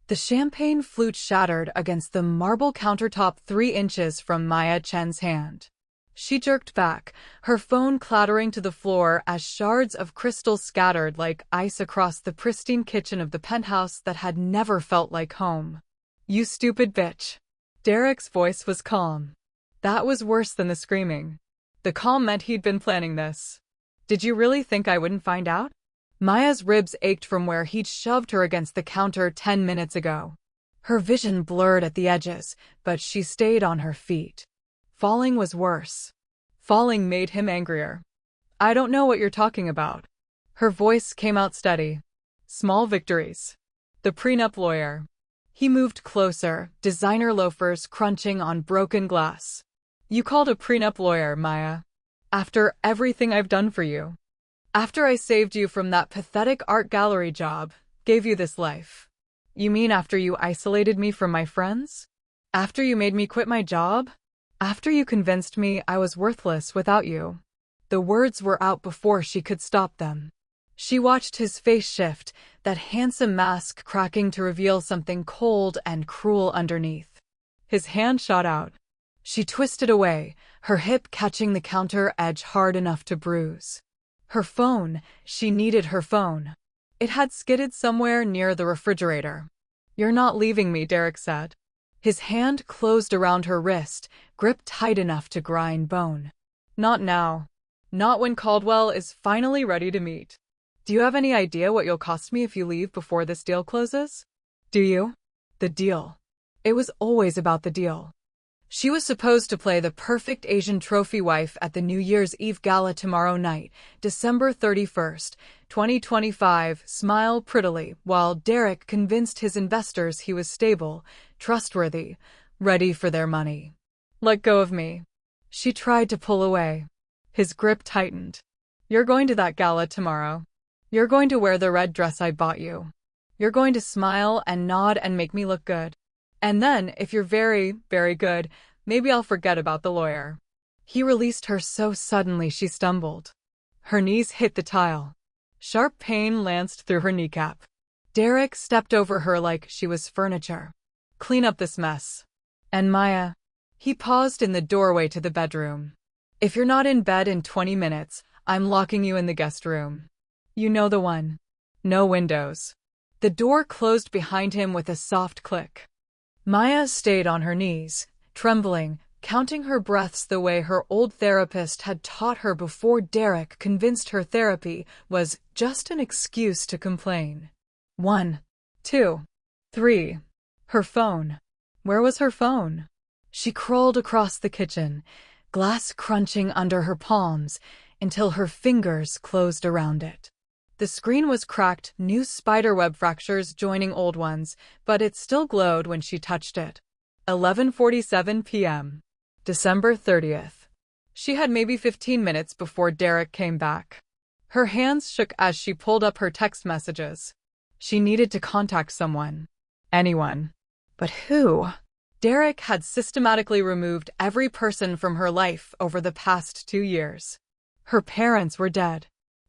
The champagne flute shattered against the marble countertop 3 inches from Maya Chen's hand. She jerked back, her phone clattering to the floor as shards of crystal scattered like ice across the pristine kitchen of the penthouse that had never felt like home. "You stupid bitch." Derek's voice was calm. That was worse than the screaming. The calm meant he'd been planning this. "Did you really think I wouldn't find out?" Maya's ribs ached from where he'd shoved her against the counter 10 minutes ago. Her vision blurred at the edges, but she stayed on her feet. Falling was worse. Falling made him angrier. "I don't know what you're talking about." Her voice came out steady. "Small victories." The prenup lawyer. He moved closer, designer loafers crunching on broken glass. "You called a prenup lawyer, Maya. After everything I've done for you. After I saved you from that pathetic art gallery job, gave you this life. You mean after you isolated me from my friends? After you made me quit my job? After you convinced me I was worthless without you?" The words were out before she could stop them. She watched his face shift, that handsome mask cracking to reveal something cold and cruel underneath. His hand shot out. She twisted away, her hip catching the counter edge hard enough to bruise. Her phone, she needed her phone. It had skidded somewhere near the refrigerator. "You're not leaving me," Derek said. His hand closed around her wrist, gripped tight enough to grind bone. "Not now. Not when Caldwell is finally ready to meet. Do you have any idea what you'll cost me if you leave before this deal closes? Do you?" The deal. It was always about the deal. She was supposed to play the perfect Asian trophy wife at the New Year's Eve gala tomorrow night, December 31st, 2025, smile prettily, while Derek convinced his investors he was stable, trustworthy, ready for their money. "Let go of me." She tried to pull away. His grip tightened. "You're going to that gala tomorrow. You're going to wear the red dress I bought you. You're going to smile and nod and make me look good. And then, if you're very, very good, maybe I'll forget about the lawyer." He released her so suddenly she stumbled. Her knees hit the tile. Sharp pain lanced through her kneecap. Derek stepped over her like she was furniture. "Clean up this mess." "And Maya?" He paused in the doorway to the bedroom. "If you're not in bed in 20 minutes, I'm locking you in the guest room. You know the one. No windows." The door closed behind him with a soft click. Maya stayed on her knees, trembling, counting her breaths the way her old therapist had taught her before Derek convinced her therapy was just an excuse to complain. 1, 2, 3. Her phone. Where was her phone? She crawled across the kitchen, glass crunching under her palms, until her fingers closed around it. The screen was cracked, new spiderweb fractures joining old ones, but it still glowed when she touched it. 11:47 p.m. December 30th. She had maybe 15 minutes before Derek came back. Her hands shook as she pulled up her text messages. She needed to contact someone. Anyone. But who? Derek had systematically removed every person from her life over the past 2 years. Her parents were dead.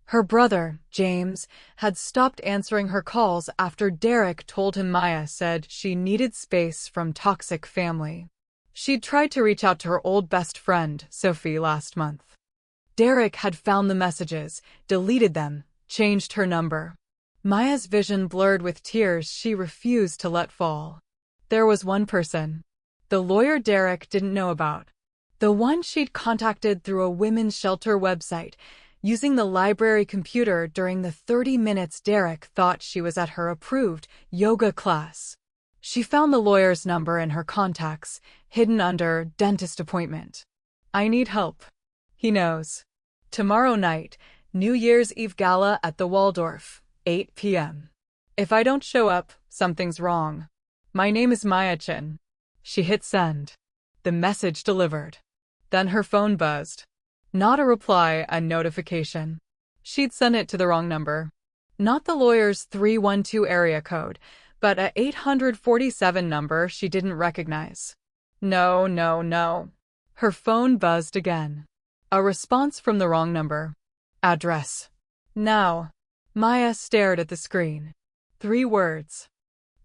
Her brother, James, had stopped answering her calls after Derek told him Maya said she needed space from toxic family. She'd tried to reach out to her old best friend, Sophie, last month. Derek had found the messages, deleted them, changed her number. Maya's vision blurred with tears she refused to let fall. There was one person. The lawyer Derek didn't know about. The one she'd contacted through a women's shelter website, using the library computer during the 30 minutes Derek thought she was at her approved yoga class. She found the lawyer's number in her contacts, hidden under dentist appointment. "I need help. He knows. Tomorrow night, New Year's Eve gala at the Waldorf, 8 p.m. If I don't show up, something's wrong. My name is Maya Chen." She hit send. The message delivered. Then her phone buzzed. Not a reply, a notification. She'd sent it to the wrong number. Not the lawyer's 312 area code, but a 847 number she didn't recognize. No, no, no. Her phone buzzed again. A response from the wrong number. Address. Now. Maya stared at the screen. 3 words.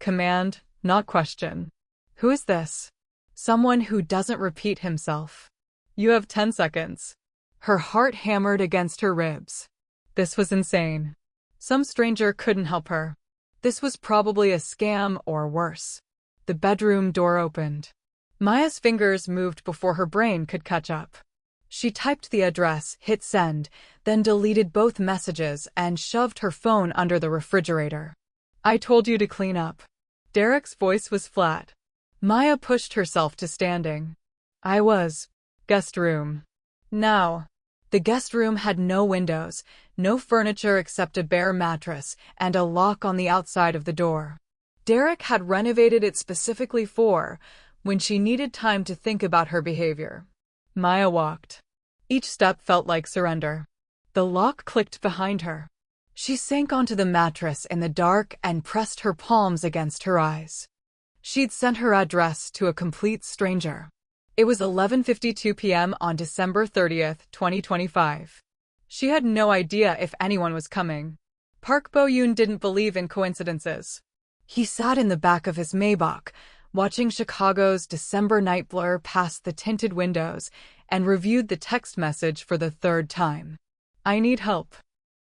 Command, not question. Who is this? Someone who doesn't repeat himself. You have 10 seconds. Her heart hammered against her ribs. This was insane. Some stranger couldn't help her. This was probably a scam or worse. The bedroom door opened. Maya's fingers moved before her brain could catch up. She typed the address, hit send, then deleted both messages and shoved her phone under the refrigerator. I told you to clean up. Derek's voice was flat. Maya pushed herself to standing. I was. Guest room. Now. The guest room had no windows, no furniture except a bare mattress, and a lock on the outside of the door. Derek had renovated it specifically when she needed time to think about her behavior. Maya walked. Each step felt like surrender. The lock clicked behind her. She sank onto the mattress in the dark and pressed her palms against her eyes. She'd sent her address to a complete stranger. It was 11:52 p.m. on December 30th, 2025. She had no idea if anyone was coming. Park Bo-yoon didn't believe in coincidences. He sat in the back of his Maybach, watching Chicago's December night blur past the tinted windows, and reviewed the text message for the third time. I need help.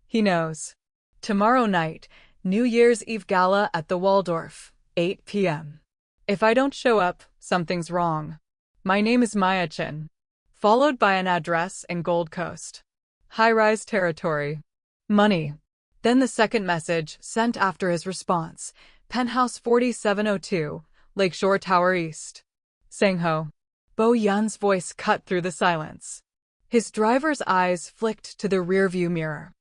He knows. Tomorrow night, New Year's Eve gala at the Waldorf, 8 p.m. If I don't show up, something's wrong. My name is Maya Chin. Followed by an address in Gold Coast. High-rise territory. Money. Then the second message, sent after his response. Penthouse 4702, Lakeshore Tower East. Sang-ho. Bo-yoon's voice cut through the silence. His driver's eyes flicked to the rearview mirror.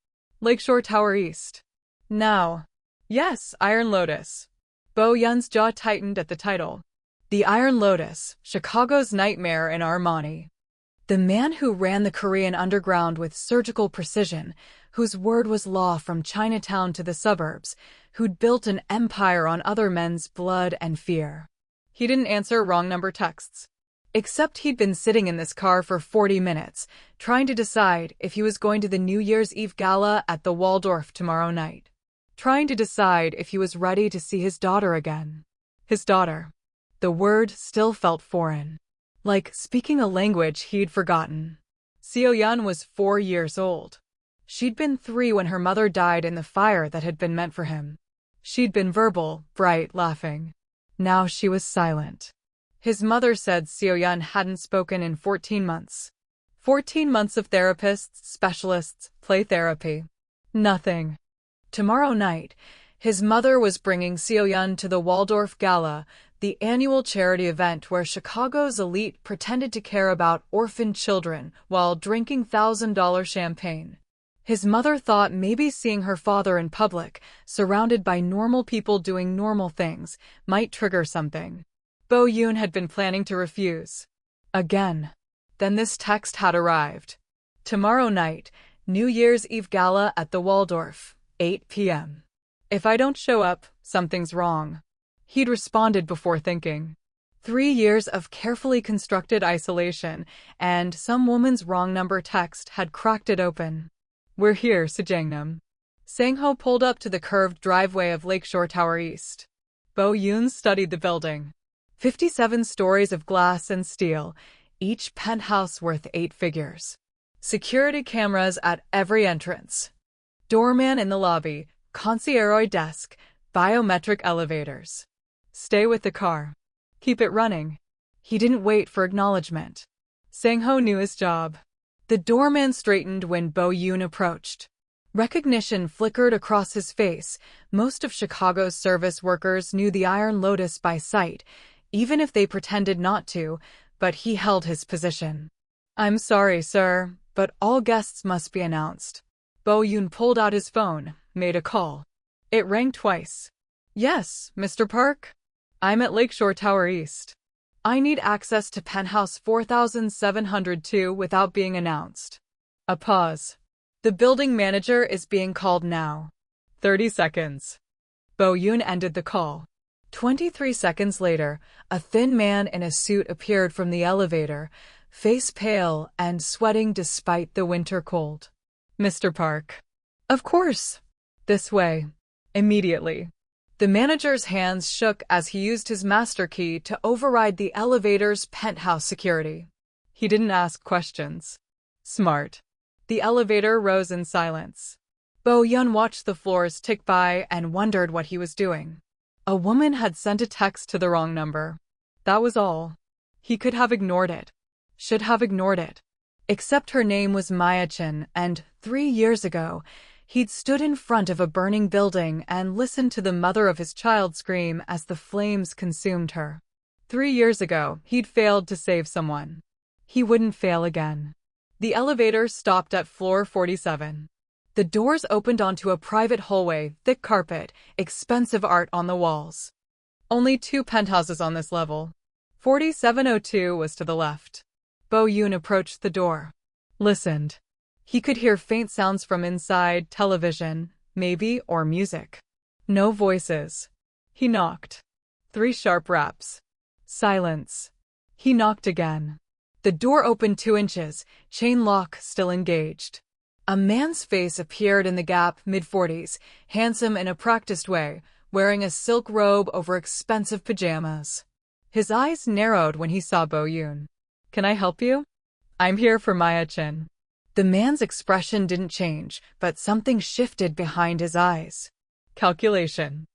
Lakeshore Tower East. Now. Yes, Iron Lotus. Bo-yoon's jaw tightened at the title. The Iron Lotus, Chicago's nightmare in Armani. The man who ran the Korean underground with surgical precision, whose word was law from Chinatown to the suburbs, who'd built an empire on other men's blood and fear. He didn't answer wrong number texts. Except he'd been sitting in this car for 40 minutes, trying to decide if he was going to the New Year's Eve gala at the Waldorf tomorrow night. Trying to decide if he was ready to see his daughter again. His daughter. The word still felt foreign. Like speaking a language he'd forgotten. Seo-yeon was 4 years old. She'd been 3 when her mother died in the fire that had been meant for him. She'd been verbal, bright, laughing. Now she was silent. His mother said Seo-yeon hadn't spoken in 14 months. 14 months of therapists, specialists, play therapy. Nothing. Tomorrow night, his mother was bringing Seo-yeon to the Waldorf Gala, the annual charity event where Chicago's elite pretended to care about orphaned children while drinking $1,000 champagne. His mother thought maybe seeing her father in public, surrounded by normal people doing normal things, might trigger something. Bo-yoon had been planning to refuse. Again. Then this text had arrived. Tomorrow night, New Year's Eve gala at the Waldorf, 8 p.m. If I don't show up, something's wrong. He'd responded before thinking. 3 years of carefully constructed isolation, and some woman's wrong number text had cracked it open. We're here, Sejangnam. Sang-ho pulled up to the curved driveway of Lakeshore Tower East. Bo-yoon studied the building. 57 stories of glass and steel, each penthouse worth 8 figures. Security cameras at every entrance. Doorman in the lobby, concierge desk, biometric elevators. Stay with the car. Keep it running. He didn't wait for acknowledgement. Sang-ho knew his job. The doorman straightened when Bo-yoon approached. Recognition flickered across his face. Most of Chicago's service workers knew the Iron Lotus by sight, even if they pretended not to, but he held his position. I'm sorry, sir, but all guests must be announced. Bo-yoon pulled out his phone, made a call. It rang twice. Yes, Mr. Park? I'm at Lakeshore Tower East. I need access to penthouse 4702 without being announced. A pause. The building manager is being called now. 30 seconds. Bo-yoon ended the call. 23 seconds later, a thin man in a suit appeared from the elevator, face pale and sweating despite the winter cold. Mr. Park. Of course. This way. Immediately. The manager's hands shook as he used his master key to override the elevator's penthouse security. He didn't ask questions. Smart. The elevator rose in silence. Bo-Yun watched the floors tick by and wondered what he was doing. A woman had sent a text to the wrong number. That was all. He could have ignored it. Should have ignored it. Except her name was Maya Chen, and 3 years ago, he'd stood in front of a burning building and listened to the mother of his child scream as the flames consumed her. 3 years ago, he'd failed to save someone. He wouldn't fail again. The elevator stopped at floor 47. The doors opened onto a private hallway, thick carpet, expensive art on the walls. Only 2 penthouses on this level. 4702 was to the left. Bo-Yun approached the door. Listened. He could hear faint sounds from inside, television, maybe, or music. No voices. He knocked. 3 sharp raps. Silence. He knocked again. The door opened 2 inches, chain lock still engaged. A man's face appeared in the gap, mid-40s, handsome in a practiced way, wearing a silk robe over expensive pajamas. His eyes narrowed when he saw Bo-Yun. Can I help you? I'm here for Maya Chen. The man's expression didn't change, but something shifted behind his eyes. Calculation.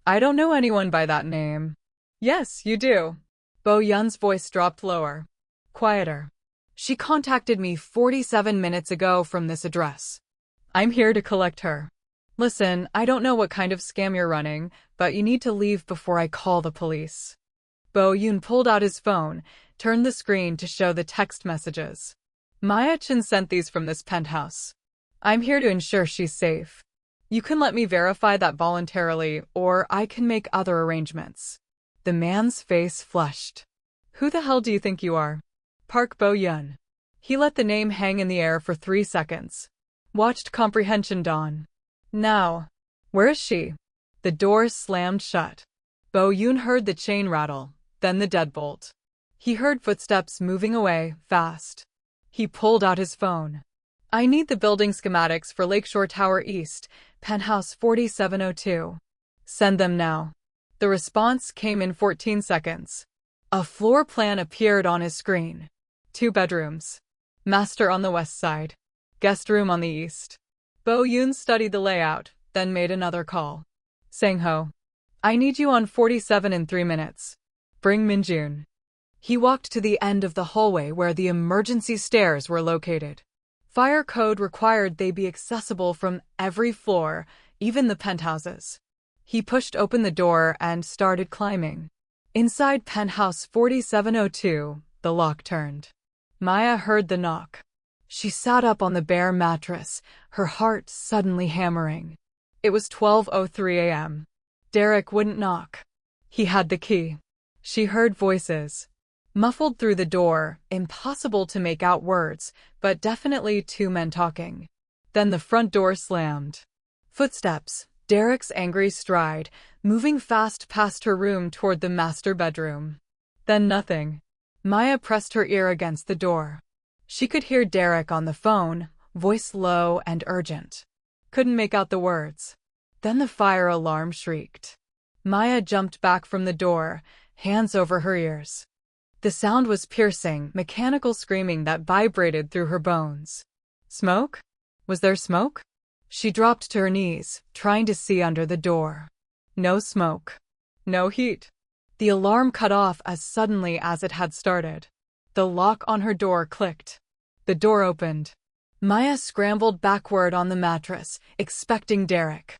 I don't know anyone by that name. Yes, you do. Bo-Yun's voice dropped lower. Quieter. She contacted me 47 minutes ago from this address. I'm here to collect her. Listen, I don't know what kind of scam you're running, but you need to leave before I call the police. Bo-Yun pulled out his phone, turned the screen to show the text messages. Maya Chen sent these from this penthouse. I'm here to ensure she's safe. You can let me verify that voluntarily, or I can make other arrangements. The man's face flushed. Who the hell do you think you are? Park Bo-Yun. He let the name hang in the air for 3 seconds. Watched comprehension dawn. Now. Where is she? The door slammed shut. Bo-Yun heard the chain rattle, then the deadbolt. He heard footsteps moving away, fast. He pulled out his phone. I need the building schematics for Lakeshore Tower East, penthouse 4702. Send them now. The response came in 14 seconds. A floor plan appeared on his screen. 2 bedrooms. Master on the west side. Guest room on the east. Bo-Yun studied the layout, then made another call. Sang-ho. I need you on 47 in 3 minutes. Bring Min-jun. He walked to the end of the hallway where the emergency stairs were located. Fire code required they be accessible from every floor, even the penthouses. He pushed open the door and started climbing. Inside penthouse 4702, the lock turned. Maya heard the knock. She sat up on the bare mattress, her heart suddenly hammering. It was 12:03 a.m. Derek wouldn't knock. He had the key. She heard voices. Muffled through the door, impossible to make out words, but definitely 2 men talking. Then the front door slammed. Footsteps, Derek's angry stride, moving fast past her room toward the master bedroom. Then nothing. Maya pressed her ear against the door. She could hear Derek on the phone, voice low and urgent. Couldn't make out the words. Then the fire alarm shrieked. Maya jumped back from the door, hands over her ears. The sound was piercing, mechanical screaming that vibrated through her bones. Smoke? Was there smoke? She dropped to her knees, trying to see under the door. No smoke. No heat. The alarm cut off as suddenly as it had started. The lock on her door clicked. The door opened. Maya scrambled backward on the mattress, expecting Derek.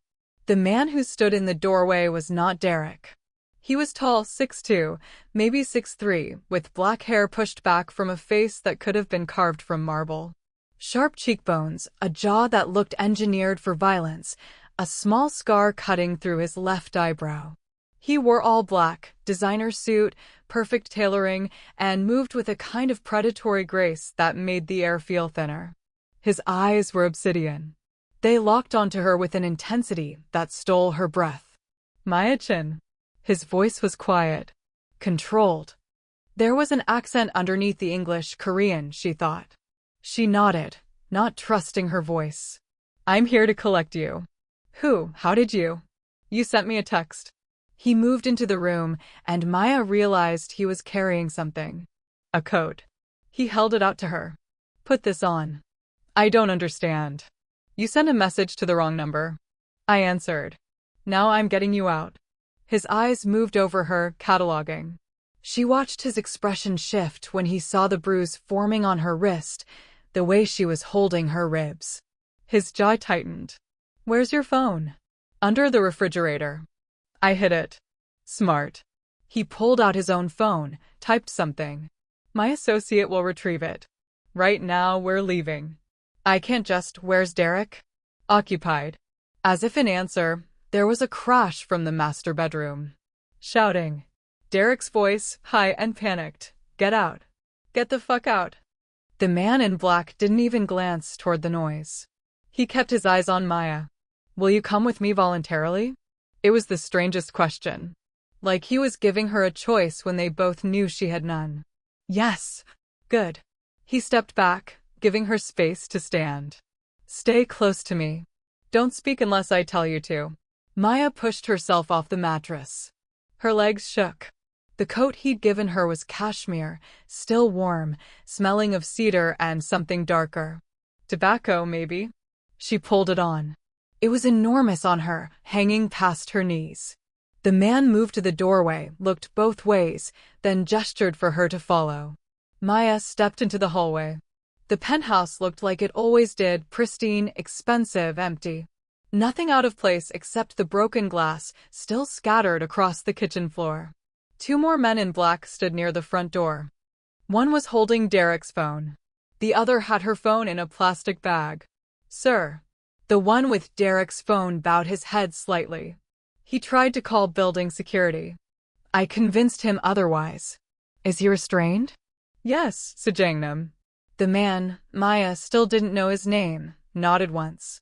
The man who stood in the doorway was not Derek. He was tall, 6'2", maybe 6'3", with black hair pushed back from a face that could have been carved from marble. Sharp cheekbones, a jaw that looked engineered for violence, a small scar cutting through his left eyebrow. He wore all black, designer suit, perfect tailoring, and moved with a kind of predatory grace that made the air feel thinner. His eyes were obsidian. They locked onto her with an intensity that stole her breath. Maya Chen. His voice was quiet, controlled. There was an accent underneath the English, Korean, she thought. She nodded, not trusting her voice. I'm here to collect you. Who? How did you? You sent me a text. He moved into the room, and Maya realized he was carrying something. A coat. He held it out to her. Put this on. I don't understand. You sent a message to the wrong number. I answered. Now I'm getting you out. His eyes moved over her, cataloging. She watched his expression shift when he saw the bruise forming on her wrist, the way she was holding her ribs. His jaw tightened. Where's your phone? Under the refrigerator. I hid it. Smart. He pulled out his own phone, typed something. My associate will retrieve it. Right now, we're leaving. I can't just, where's Derek? Occupied. As if in answer, there was a crash from the master bedroom. Shouting. Derek's voice, high and panicked. Get out. Get the fuck out. The man in black didn't even glance toward the noise. He kept his eyes on Maya. Will you come with me voluntarily? It was the strangest question. Like he was giving her a choice when they both knew she had none. Yes. Good. He stepped back, giving her space to stand. Stay close to me. Don't speak unless I tell you to. Maya pushed herself off the mattress. Her legs shook. The coat he'd given her was cashmere, still warm, smelling of cedar and something darker. Tobacco, maybe? She pulled it on. It was enormous on her, hanging past her knees. The man moved to the doorway, looked both ways, then gestured for her to follow. Maya stepped into the hallway. The penthouse looked like it always did, pristine, expensive, empty. Nothing out of place except the broken glass, still scattered across the kitchen floor. 2 more men in black stood near the front door. One was holding Derek's phone. The other had her phone in a plastic bag. Sir. The one with Derek's phone bowed his head slightly. He tried to call building security. I convinced him otherwise. Is he restrained? Yes, said Jangnam. The man, Maya still didn't know his name, nodded once.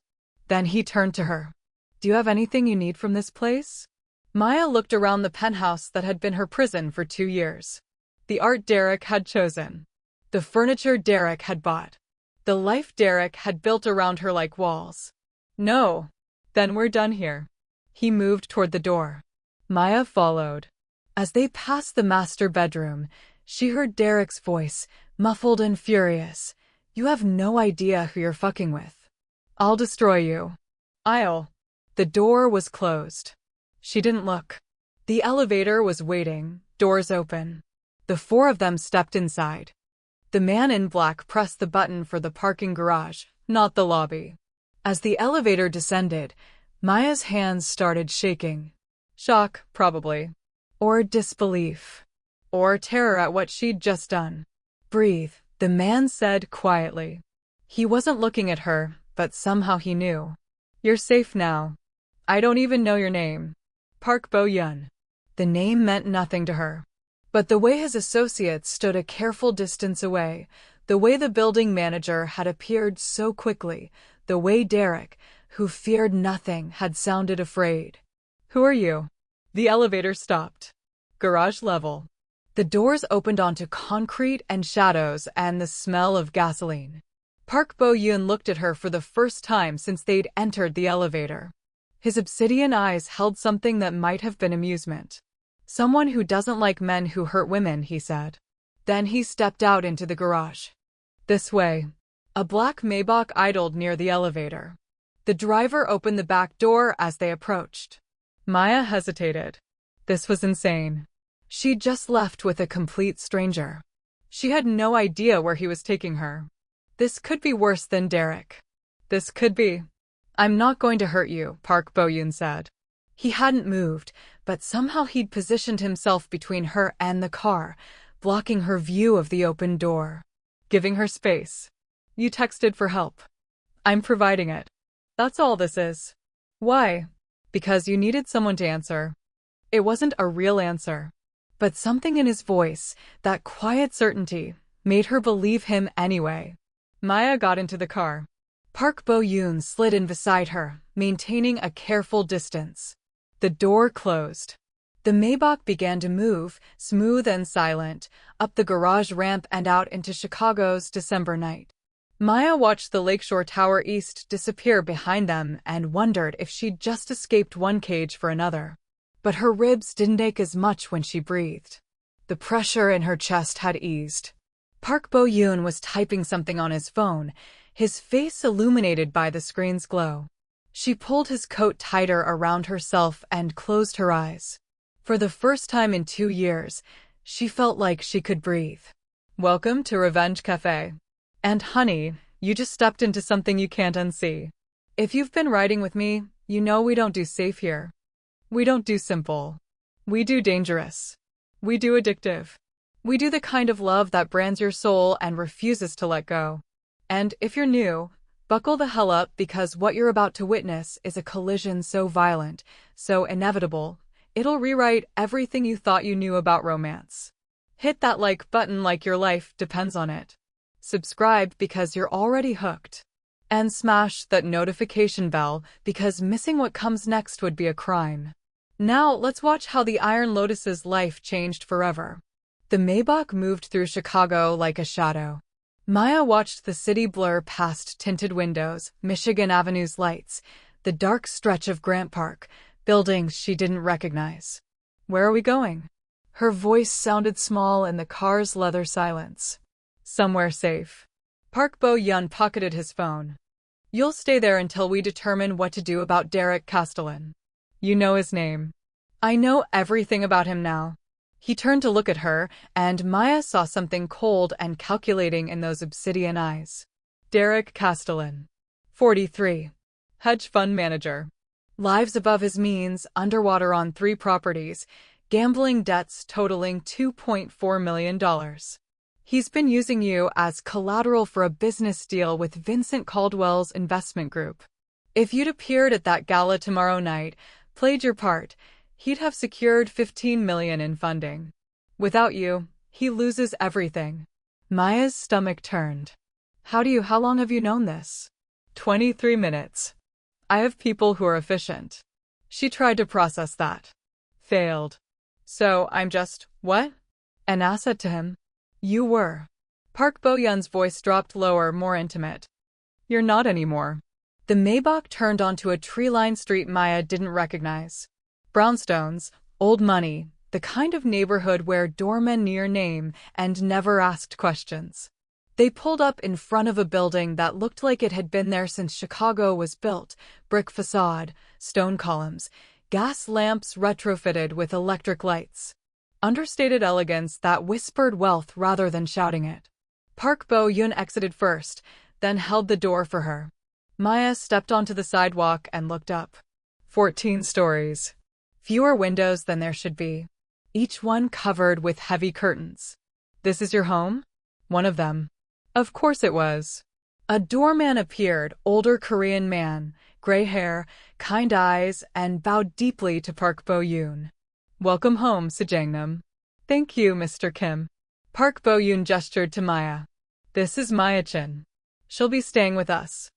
Then he turned to her. Do you have anything you need from this place? Maya looked around the penthouse that had been her prison for 2 years. The art Derek had chosen. The furniture Derek had bought. The life Derek had built around her like walls. No. Then we're done here. He moved toward the door. Maya followed. As they passed the master bedroom, she heard Derek's voice, muffled and furious. You have no idea who you're fucking with. I'll destroy you. I'll. The door was closed. She didn't look. The elevator was waiting, doors open. The 4 of them stepped inside. The man in black pressed the button for the parking garage, not the lobby. As the elevator descended, Maya's hands started shaking. Shock, probably. Or disbelief. Or terror at what she'd just done. Breathe, the man said quietly. He wasn't looking at her, but somehow he knew. You're safe now. I don't even know your name. Park Bo-yun. The name meant nothing to her. But the way his associates stood a careful distance away, the way the building manager had appeared so quickly, the way Derek, who feared nothing, had sounded afraid. Who are you? The elevator stopped. Garage level. The doors opened onto concrete and shadows and the smell of gasoline. Park Bo-yun looked at her for the first time since they'd entered the elevator. His obsidian eyes held something that might have been amusement. Someone who doesn't like men who hurt women, he said. Then he stepped out into the garage. This way. A black Maybach idled near the elevator. The driver opened the back door as they approached. Maya hesitated. This was insane. She'd just left with a complete stranger. She had no idea where he was taking her. This could be worse than Derek. This could be. I'm not going to hurt you, Park Bo-yun said. He hadn't moved, but somehow he'd positioned himself between her and the car, blocking her view of the open door. Giving her space. You texted for help. I'm providing it. That's all this is. Why? Because you needed someone to answer. It wasn't a real answer. But something in his voice, that quiet certainty, made her believe him anyway. Maya got into the car. Park Bo-yun slid in beside her, maintaining a careful distance. The door closed. The Maybach began to move, smooth and silent, up the garage ramp and out into Chicago's December night. Maya watched the Lakeshore Tower East disappear behind them and wondered if she'd just escaped one cage for another. but her ribs didn't ache as much when she breathed. The pressure in her chest had eased. Park Bo-yoon was typing something on his phone, his face illuminated by the screen's glow. She pulled his coat tighter around herself and closed her eyes. For the first time in 2 years, she felt like she could breathe. Welcome to Revenge Cafe. And honey, you just stepped into something you can't unsee. If you've been riding with me, you know we don't do safe here. We don't do simple. We do dangerous. We do addictive. We do the kind of love that brands your soul and refuses to let go. And if you're new, buckle the hell up because what you're about to witness is a collision so violent, so inevitable, it'll rewrite everything you thought you knew about romance. Hit that like button like your life depends on it. Subscribe because you're already hooked. And smash that notification bell because missing what comes next would be a crime. Now let's watch how the Iron Lotus's life changed forever. The Maybach moved through Chicago like a shadow. Maya watched the city blur past tinted windows, Michigan Avenue's lights, the dark stretch of Grant Park, buildings she didn't recognize. Where are we going? Her voice sounded small in the car's leather silence. Somewhere safe. Park Bo-yoon pocketed his phone. You'll stay there until we determine what to do about Derek Castellan. You know his name. I know everything about him now. He turned to look at her, and Maya saw something cold and calculating in those obsidian eyes. Derek Castellan. 43. Hedge fund manager. Lives above his means, underwater on 3 properties, gambling debts totaling $2.4 million. He's been using you as collateral for a business deal with Vincent Caldwell's investment group. If you'd appeared at that gala tomorrow night, played your part, he'd have secured $15 million in funding. Without you, he loses everything. Maya's stomach turned. How long have you known this? 23 minutes. I have people who are efficient. She tried to process that. Failed. So I'm just, what? An asset to him? You were. Park Bo-yoon's voice dropped lower, more intimate. You're not anymore. The Maybach turned onto a tree-lined street Maya didn't recognize. Brownstones, old money, the kind of neighborhood where doormen knew your name and never asked questions. They pulled up in front of a building that looked like it had been there since Chicago was built, brick facade, stone columns, gas lamps retrofitted with electric lights. Understated elegance that whispered wealth rather than shouting it. Park Bo-yoon exited first, then held the door for her. Maya stepped onto the sidewalk and looked up. 14 stories. Fewer windows than there should be. Each one covered with heavy curtains. This is your home? One of them. Of course it was. A doorman appeared, older Korean man, gray hair, kind eyes, and bowed deeply to Park Bo-yoon. Welcome home, Sejangnam. Thank you, Mr. Kim. Park Bo-yoon gestured to Maya. This is Maya Chin. She'll be staying with us.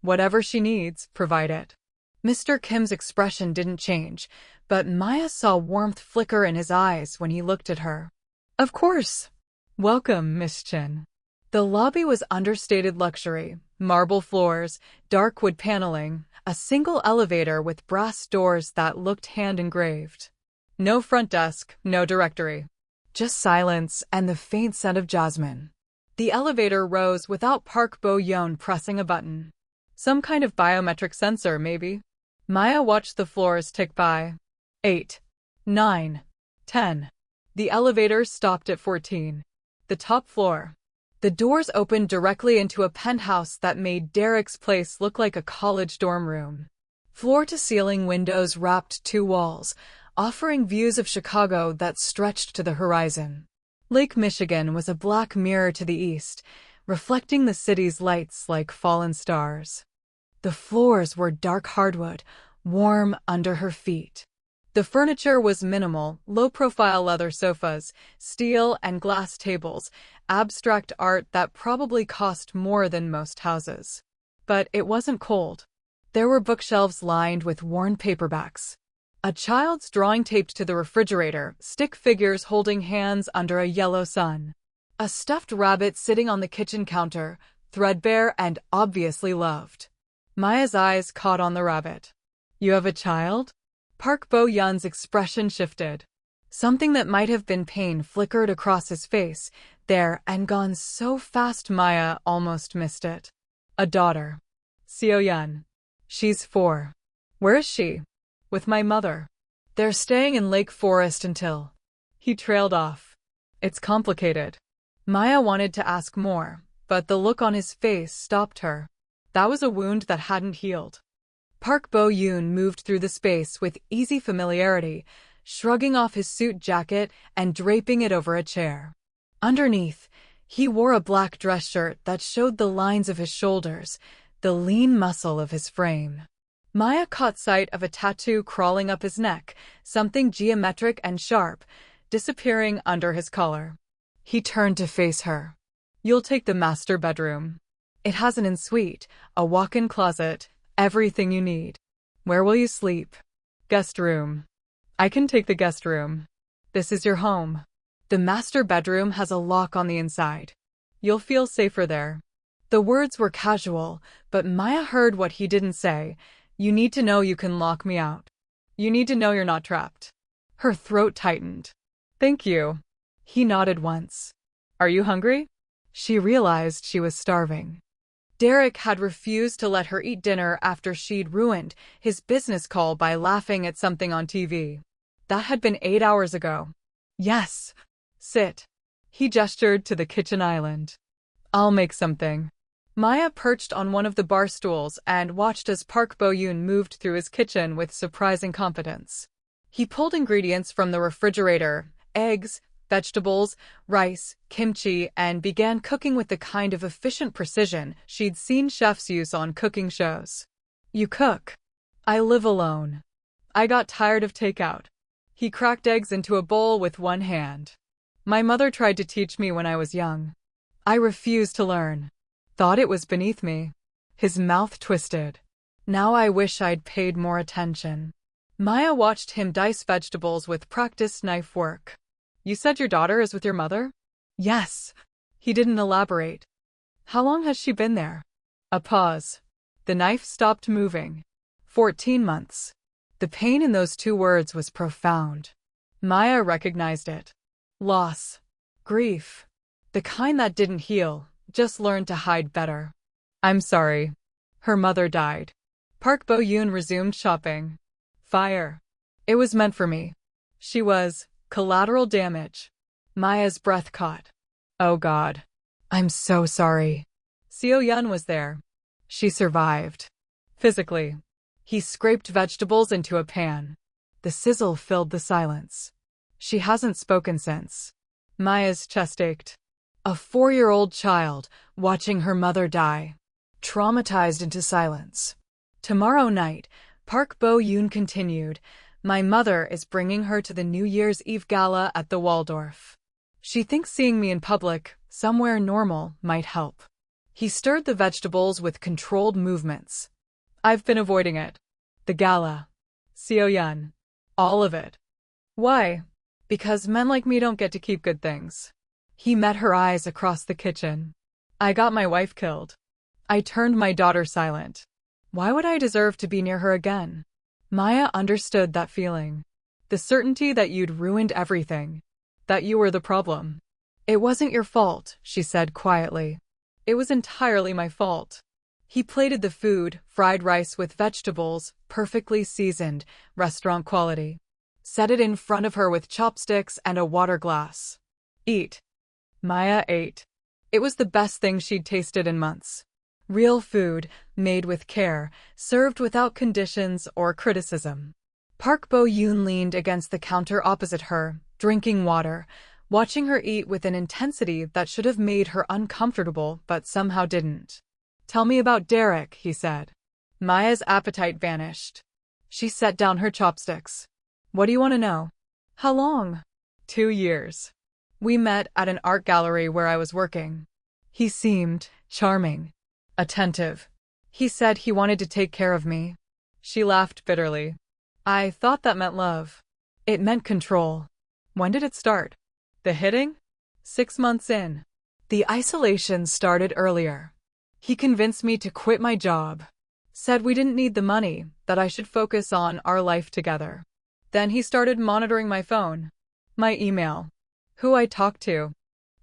Whatever she needs, provide it. Mr. Kim's expression didn't change, but Maya saw warmth flicker in his eyes when he looked at her. Of course. Welcome, Miss Chin. The lobby was understated luxury, marble floors, dark wood paneling, a single elevator with brass doors that looked hand-engraved. No front desk, no directory. Just silence and the faint scent of jasmine. The elevator rose without Park Bo-yoon pressing a button. Some kind of biometric sensor, maybe. Maya watched the floors tick by. 8, 9, 10. The elevator stopped at 14. The top floor. The doors opened directly into a penthouse that made Derek's place look like a college dorm room. Floor-to-ceiling windows wrapped 2 walls, offering views of Chicago that stretched to the horizon. Lake Michigan was a black mirror to the east, reflecting the city's lights like fallen stars. The floors were dark hardwood, warm under her feet. The furniture was minimal, low-profile leather sofas, steel and glass tables, abstract art that probably cost more than most houses. But it wasn't cold. There were bookshelves lined with worn paperbacks. A child's drawing taped to the refrigerator, stick figures holding hands under a yellow sun. A stuffed rabbit sitting on the kitchen counter, threadbare and obviously loved. Maya's eyes caught on the rabbit. You have a child? Park Bo-youn's expression shifted. Something that might have been pain flickered across his face, there and gone so fast Maya almost missed it. A daughter. Seo-yun. She's 4. Where is she? With my mother. They're staying in Lake Forest until... He trailed off. It's complicated. Maya wanted to ask more, but the look on his face stopped her. That was a wound that hadn't healed. Park Bo-youn moved through the space with easy familiarity, shrugging off his suit jacket and draping it over a chair. Underneath, he wore a black dress shirt that showed the lines of his shoulders, the lean muscle of his frame. Maya caught sight of a tattoo crawling up his neck, something geometric and sharp, disappearing under his collar. He turned to face her. You'll take the master bedroom. It has an ensuite, a walk-in closet, everything you need. Where will you sleep? Guest room. I can take the guest room. This is your home. The master bedroom has a lock on the inside. You'll feel safer there. The words were casual, but Maya heard what he didn't say. You need to know you can lock me out. You need to know you're not trapped. Her throat tightened. Thank you. He nodded once. Are you hungry? She realized she was starving. Derek had refused to let her eat dinner after she'd ruined his business call by laughing at something on TV. That had been 8 hours ago. Yes. Sit. He gestured to the kitchen island. I'll make something. Maya perched on one of the bar stools and watched as Park Bo-youn moved through his kitchen with surprising confidence. He pulled ingredients from the refrigerator, eggs, vegetables, rice, kimchi, and began cooking with the kind of efficient precision she'd seen chefs use on cooking shows. You cook. I live alone. I got tired of takeout. He cracked eggs into a bowl with one hand. My mother tried to teach me when I was young. I refused to learn. Thought it was beneath me. His mouth twisted. Now I wish I'd paid more attention. Maya watched him dice vegetables with practiced knife work. You said your daughter is with your mother? Yes. He didn't elaborate. How long has she been there? A pause. The knife stopped moving. 14 months. The pain in those 2 words was profound. Maya recognized it. Loss. Grief. The kind that didn't heal, just learned to hide better. I'm sorry. Her mother died. Park Bo-youn resumed shopping. Fire. It was meant for me. She was collateral damage. Maya's breath caught. Oh God. I'm so sorry. Seo-yun was there. She survived. Physically. He scraped vegetables into a pan. The sizzle filled the silence. She hasn't spoken since. Maya's chest ached. A 4-year-old child, watching her mother die. Traumatized into silence. Tomorrow night, Park Bo-youn continued, my mother is bringing her to the New Year's Eve gala at the Waldorf. She thinks seeing me in public, somewhere normal, might help. He stirred the vegetables with controlled movements. I've been avoiding it. The gala. Seo-yun. All of it. Why? Because men like me don't get to keep good things. He met her eyes across the kitchen. I got my wife killed. I turned my daughter silent. Why would I deserve to be near her again? Maya understood that feeling. The certainty that you'd ruined everything. That you were the problem. It wasn't your fault, she said quietly. It was entirely my fault. He plated the food, fried rice with vegetables, perfectly seasoned, restaurant quality. Set it in front of her with chopsticks and a water glass. Eat. Maya ate. It was the best thing she'd tasted in months. Real food, made with care, served without conditions or criticism. Park Bo-youn leaned against the counter opposite her, drinking water, watching her eat with an intensity that should have made her uncomfortable but somehow didn't. Tell me about Derek, he said. Maya's appetite vanished. She set down her chopsticks. What do you want to know? How long? 2 years. We met at an art gallery where I was working. He seemed charming, attentive. He said he wanted to take care of me. She laughed bitterly. I thought that meant love. It meant control. When did it start? The hitting? 6 months in. The isolation started earlier. He convinced me to quit my job. Said we didn't need the money, that I should focus on our life together. Then he started monitoring my phone, my email, who I talked to.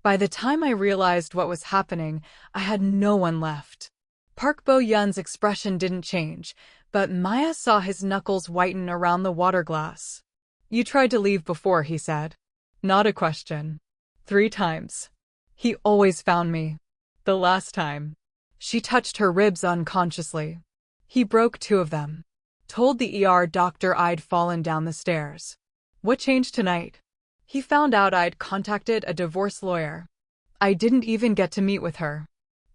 By the time I realized what was happening, I had no one left. Park Bo-youn's expression didn't change, but Maya saw his knuckles whiten around the water glass. You tried to leave before, he said. Not a question. 3 times. He always found me. The last time. She touched her ribs unconsciously. He broke 2 of them. Told the ER doctor I'd fallen down the stairs. What changed tonight? He found out I'd contacted a divorce lawyer. I didn't even get to meet with her.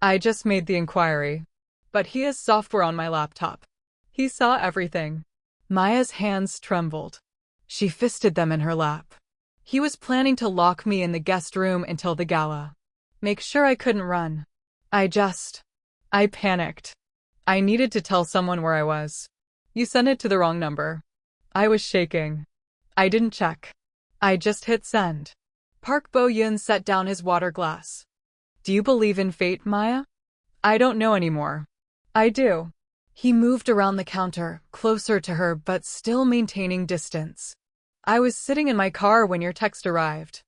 I just made the inquiry. But he has software on my laptop. He saw everything. Maya's hands trembled. She fisted them in her lap. He was planning to lock me in the guest room until the gala. Make sure I couldn't run. I panicked. I needed to tell someone where I was. You sent it to the wrong number. I was shaking. I didn't check. I just hit send. Park Bo-youn set down his water glass. Do you believe in fate, Maya? I don't know anymore. I do. He moved around the counter, closer to her but still maintaining distance. I was sitting in my car when your text arrived.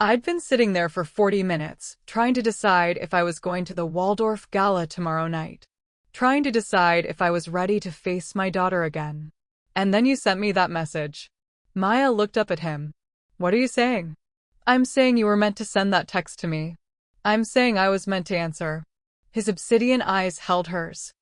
I'd been sitting there for 40 minutes, trying to decide if I was going to the Waldorf Gala tomorrow night. Trying to decide if I was ready to face my daughter again. And then you sent me that message. Maya looked up at him. What are you saying? I'm saying you were meant to send that text to me. I'm saying I was meant to answer. His obsidian eyes held hers.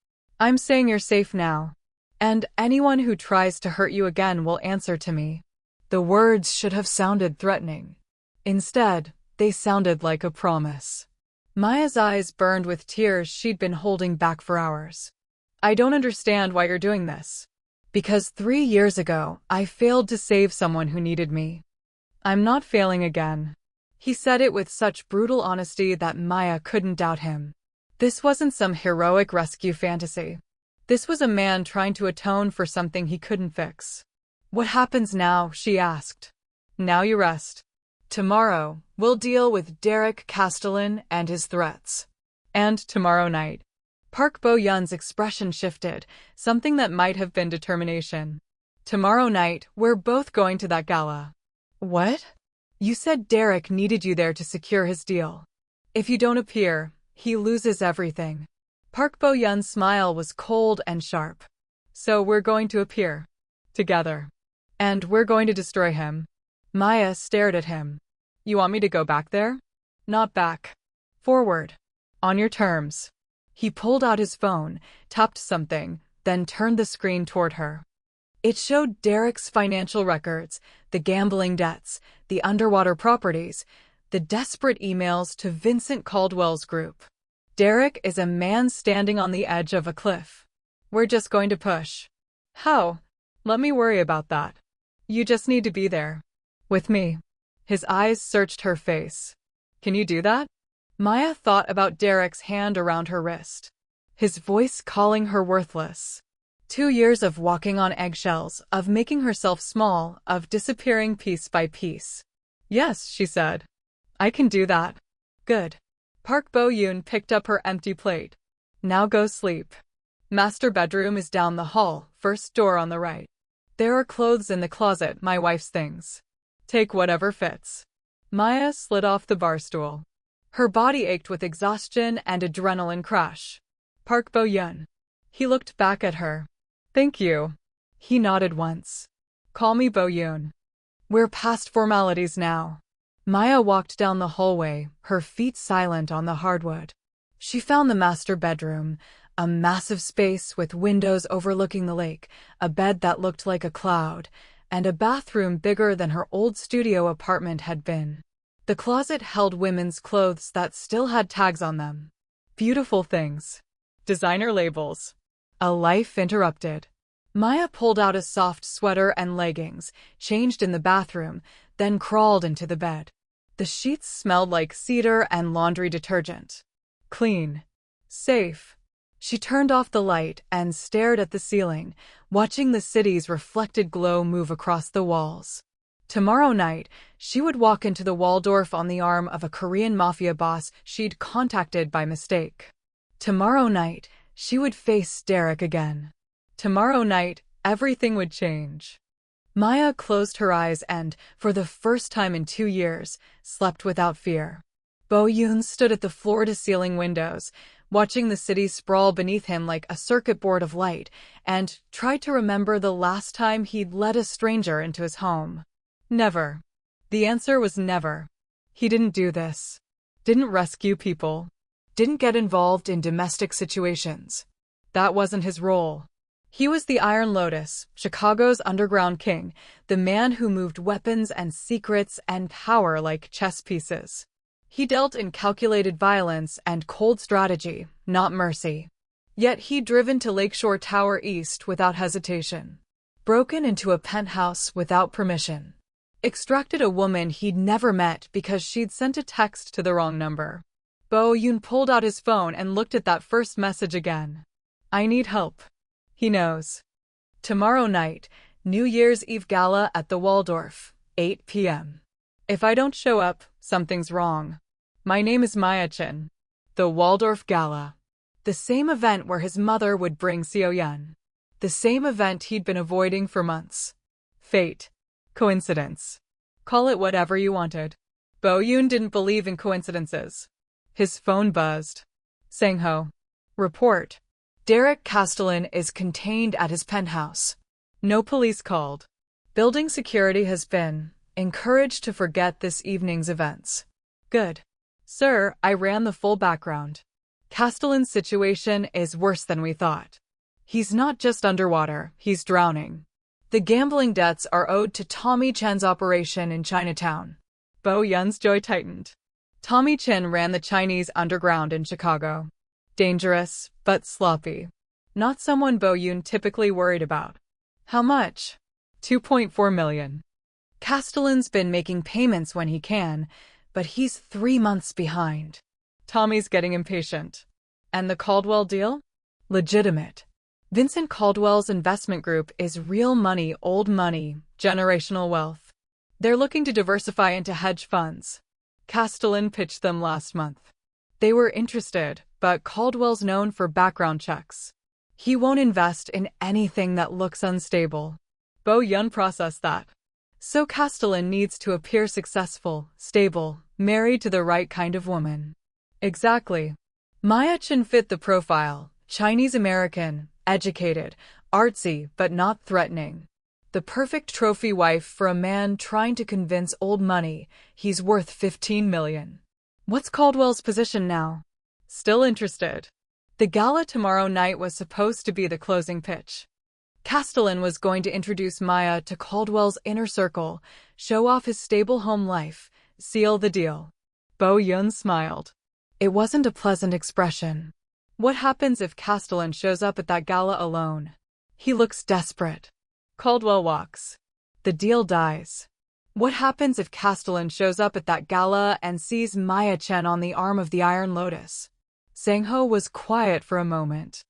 I'm saying you're safe now. And anyone who tries to hurt you again will answer to me. The words should have sounded threatening. Instead, they sounded like a promise. Maya's eyes burned with tears she'd been holding back for hours. I don't understand why you're doing this. Because 3 years ago, I failed to save someone who needed me. I'm not failing again. He said it with such brutal honesty that Maya couldn't doubt him. This wasn't some heroic rescue fantasy. This was a man trying to atone for something he couldn't fix. What happens now? She asked. Now you rest. Tomorrow, we'll deal with Derek Castellan and his threats. And tomorrow night. Park Bo-youn's expression shifted, something that might have been determination. Tomorrow night, we're both going to that gala. What? You said Derek needed you there to secure his deal. If you don't appear, he loses everything. Park Bo-youn's smile was cold and sharp. So we're going to appear. Together. And we're going to destroy him. Maya stared at him. You want me to go back there? Not back. Forward. On your terms. He pulled out his phone, tapped something, then turned the screen toward her. It showed Derek's financial records, the gambling debts, the underwater properties, the desperate emails to Vincent Caldwell's group. Derek is a man standing on the edge of a cliff. We're just going to push. How? Let me worry about that. You just need to be there. With me. His eyes searched her face. Can you do that? Maya thought about Derek's hand around her wrist. His voice calling her worthless. 2 years of walking on eggshells, of making herself small, of disappearing piece by piece. Yes, she said. I can do that. Good. Park Bo-youn picked up her empty plate. Now go sleep. Master bedroom is down the hall, first door on the right. There are clothes in the closet, my wife's things. Take whatever fits. Maya slid off the bar stool. Her body ached with exhaustion and adrenaline crash. Park Bo-youn. He looked back at her. Thank you. He nodded once. Call me Bo-youn. We're past formalities now. Maya walked down the hallway, her feet silent on the hardwood. She found the master bedroom, a massive space with windows overlooking the lake, a bed that looked like a cloud, and a bathroom bigger than her old studio apartment had been. The closet held women's clothes that still had tags on them. Beautiful things. Designer labels. A life interrupted. Maya pulled out a soft sweater and leggings, changed in the bathroom, then crawled into the bed. The sheets smelled like cedar and laundry detergent. Clean. Safe. She turned off the light and stared at the ceiling, watching the city's reflected glow move across the walls. Tomorrow night, she would walk into the Waldorf on the arm of a Korean Mafia boss she'd contacted by mistake. Tomorrow night, she would face Derek again. Tomorrow night, everything would change. Maya closed her eyes and, for the first time in 2 years, slept without fear. Bo Yoon stood at the floor-to-ceiling windows, watching the city sprawl beneath him like a circuit board of light, and tried to remember the last time he'd let a stranger into his home. Never. The answer was never. He didn't do this. Didn't rescue people. Didn't get involved in domestic situations. That wasn't his role. He was the Iron Lotus, Chicago's underground king, the man who moved weapons and secrets and power like chess pieces. He dealt in calculated violence and cold strategy, not mercy. Yet he'd driven to Lakeshore Tower East without hesitation. Broken into a penthouse without permission. Extracted a woman he'd never met because she'd sent a text to the wrong number. Bo Yoon pulled out his phone and looked at that first message again. I need help. He knows. Tomorrow night, New Year's Eve gala at the Waldorf, 8 p.m. If I don't show up, something's wrong. My name is Maya Chin. The Waldorf Gala. The same event where his mother would bring Seo-yeon. The same event he'd been avoiding for months. Fate. Coincidence. Call it whatever you wanted. Bo Yoon didn't believe in coincidences. His phone buzzed. Sang-ho. Report. Derek Castellan is contained at his penthouse. No police called. Building security has been encouraged to forget this evening's events. Good. Sir, I ran the full background. Castellan's situation is worse than we thought. He's not just underwater, he's drowning. The gambling debts are owed to Tommy Chen's operation in Chinatown. Bo Yoon's jaw tightened. Tommy Chen ran the Chinese underground in Chicago. Dangerous, but sloppy. Not someone Bo Yoon typically worried about. How much? 2.4 million. Castellan's been making payments when he can, but he's 3 months behind. Tommy's getting impatient. And the Caldwell deal? Legitimate. Vincent Caldwell's investment group is real money, old money, generational wealth. They're looking to diversify into hedge funds. Castellan pitched them last month. They were interested, but Caldwell's known for background checks. He won't invest in anything that looks unstable. Bo Yoon processed that. So Castellan needs to appear successful, stable, married to the right kind of woman. Exactly. Maya Chin fit the profile, Chinese-American, educated, artsy but not threatening. The perfect trophy wife for a man trying to convince old money he's worth 15 million. What's Caldwell's position now? Still interested. The gala tomorrow night was supposed to be the closing pitch. Castellan was going to introduce Maya to Caldwell's inner circle, show off his stable home life, seal the deal. Bo Yoon smiled. It wasn't a pleasant expression. What happens if Castellan shows up at that gala alone? He looks desperate. Caldwell walks. The deal dies. What happens if Castellan shows up at that gala and sees Maya Chen on the arm of the Iron Lotus? Sang-ho was quiet for a moment.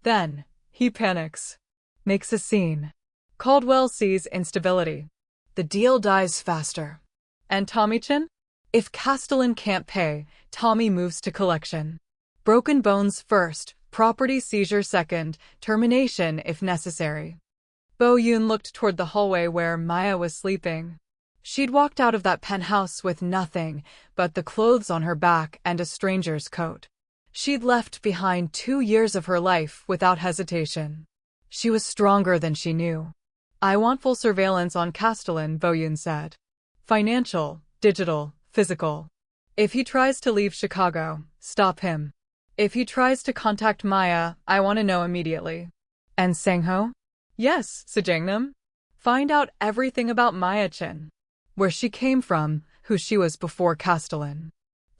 Then, he panics. Makes a scene. Caldwell sees instability. The deal dies faster. And Tommy Chin? If Castellan can't pay, Tommy moves to collection. Broken bones first, property seizure second, termination if necessary. Bo Yoon looked toward the hallway where Maya was sleeping. She'd walked out of that penthouse with nothing but the clothes on her back and a stranger's coat. She'd left behind 2 years of her life without hesitation. She was stronger than she knew. I want full surveillance on Castellan, Bo Yoon said. Financial, digital, physical. If he tries to leave Chicago, stop him. If he tries to contact Maya, I want to know immediately. And Sang-ho? Yes, Sejangnam. Find out everything about Maya Chin. Where she came from, who she was before Castellan.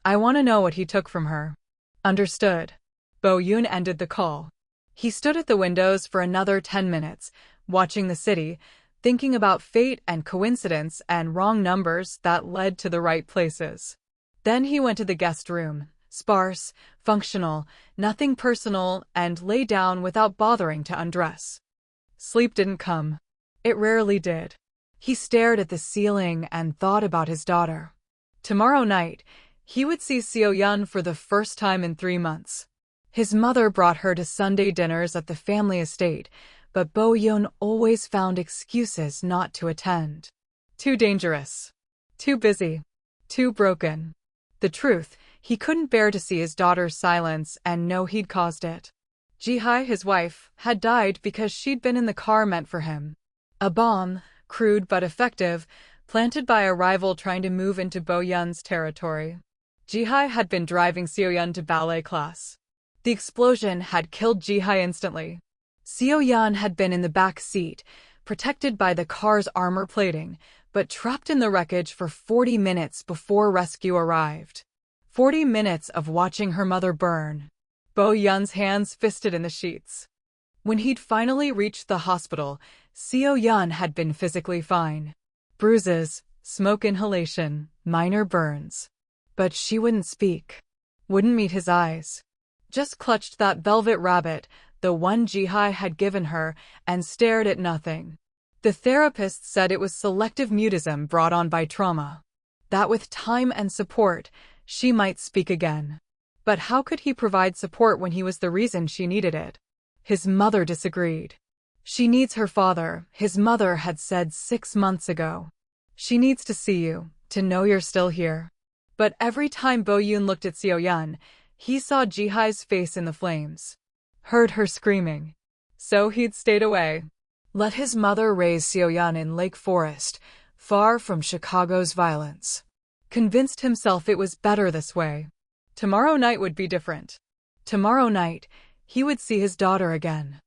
I want to know what he took from her. Understood. Bo Yoon ended the call. He stood at the windows for another 10 minutes, watching the city, thinking about fate and coincidence and wrong numbers that led to the right places. Then he went to the guest room, sparse, functional, nothing personal, and lay down without bothering to undress. Sleep didn't come. It rarely did. He stared at the ceiling and thought about his daughter. Tomorrow night, he would see Seo-yeon for the first time in 3 months. His mother brought her to Sunday dinners at the family estate, but Bo-yoon always found excuses not to attend. Too dangerous. Too busy. Too broken. The truth, he couldn't bear to see his daughter's silence and know he'd caused it. Ji-hye, his wife, had died because she'd been in the car meant for him. A bomb, crude but effective, planted by a rival trying to move into Bo-yoon's territory. Ji-hye had been driving Seo-yeon to ballet class. The explosion had killed Ji-hye instantly. Seo-yeon had been in the back seat, protected by the car's armor plating, but trapped in the wreckage for 40 minutes before rescue arrived. 40 minutes of watching her mother burn. Bo-yoon's hands fisted in the sheets. When he'd finally reached the hospital, Seo-yeon had been physically fine. Bruises, smoke inhalation, minor burns. But she wouldn't speak. Wouldn't meet his eyes. Just clutched that velvet rabbit, the one Ji-hye had given her, and stared at nothing. The therapist said it was selective mutism brought on by trauma. That with time and support, she might speak again. But how could he provide support when he was the reason she needed it? His mother disagreed. She needs her father, his mother had said 6 months ago. She needs to see you, to know you're still here. But every time Bo-yoon looked at Seo-yeon, he saw Ji-hye's face in the flames. Heard her screaming. So he'd stayed away. Let his mother raise Seo-yeon in Lake Forest, far from Chicago's violence. Convinced himself it was better this way. Tomorrow night would be different. Tomorrow night, he would see his daughter again.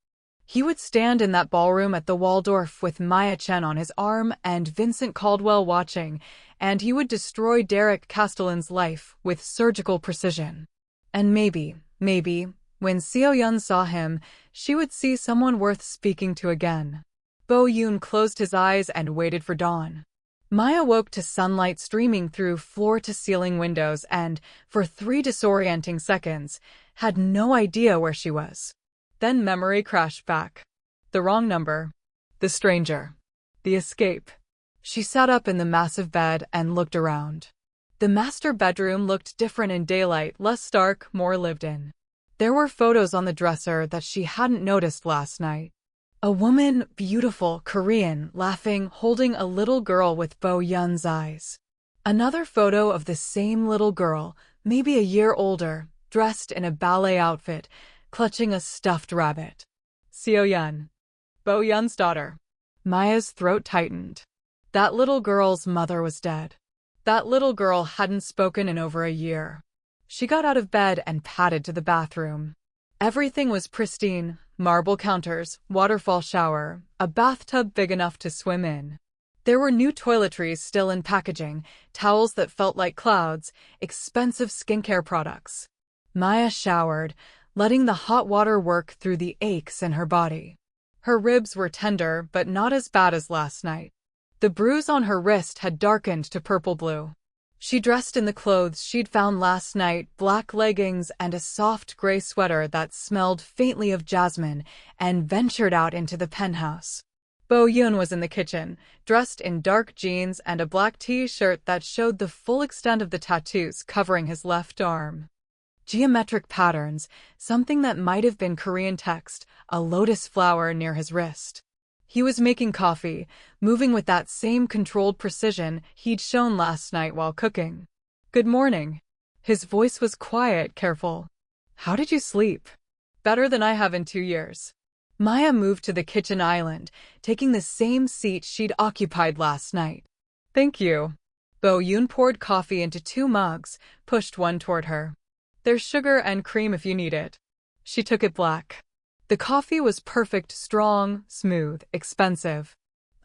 He would stand in that ballroom at the Waldorf with Maya Chen on his arm and Vincent Caldwell watching, and he would destroy Derek Castellan's life with surgical precision. And maybe, when Seo-yeon saw him, she would see someone worth speaking to again. Bo-yoon closed his eyes and waited for dawn. Maya woke to sunlight streaming through floor-to-ceiling windows and, for 3 disorienting seconds, had no idea where she was. Then memory crashed back. The wrong number. The stranger. The escape. She sat up in the massive bed and looked around. The master bedroom looked different in daylight, less stark, more lived in. There were photos on the dresser that she hadn't noticed last night. A woman, beautiful, Korean, laughing, holding a little girl with Bo-yoon's eyes. Another photo of the same little girl, maybe a year older, dressed in a ballet outfit, clutching a stuffed rabbit. Seo-yeon. Bo-yoon's daughter. Maya's throat tightened. That little girl's mother was dead. That little girl hadn't spoken in over a year. She got out of bed and padded to the bathroom. Everything was pristine, marble counters, waterfall shower, a bathtub big enough to swim in. There were new toiletries still in packaging, towels that felt like clouds, expensive skincare products. Maya showered, letting the hot water work through the aches in her body. Her ribs were tender, but not as bad as last night. The bruise on her wrist had darkened to purple-blue. She dressed in the clothes she'd found last night, black leggings and a soft gray sweater that smelled faintly of jasmine, and ventured out into the penthouse. Bo-yoon was in the kitchen, dressed in dark jeans and a black t-shirt that showed the full extent of the tattoos covering his left arm. Geometric patterns, something that might have been Korean text, a lotus flower near his wrist. He was making coffee, moving with that same controlled precision he'd shown last night while cooking. "Good morning." His voice was quiet, careful. "How did you sleep?" "Better than I have in 2 years." Maya moved to the kitchen island, taking the same seat she'd occupied last night. "Thank you." Bo-yoon poured coffee into 2 mugs, pushed one toward her. "There's sugar and cream if you need it." She took it black. The coffee was perfect, strong, smooth, expensive.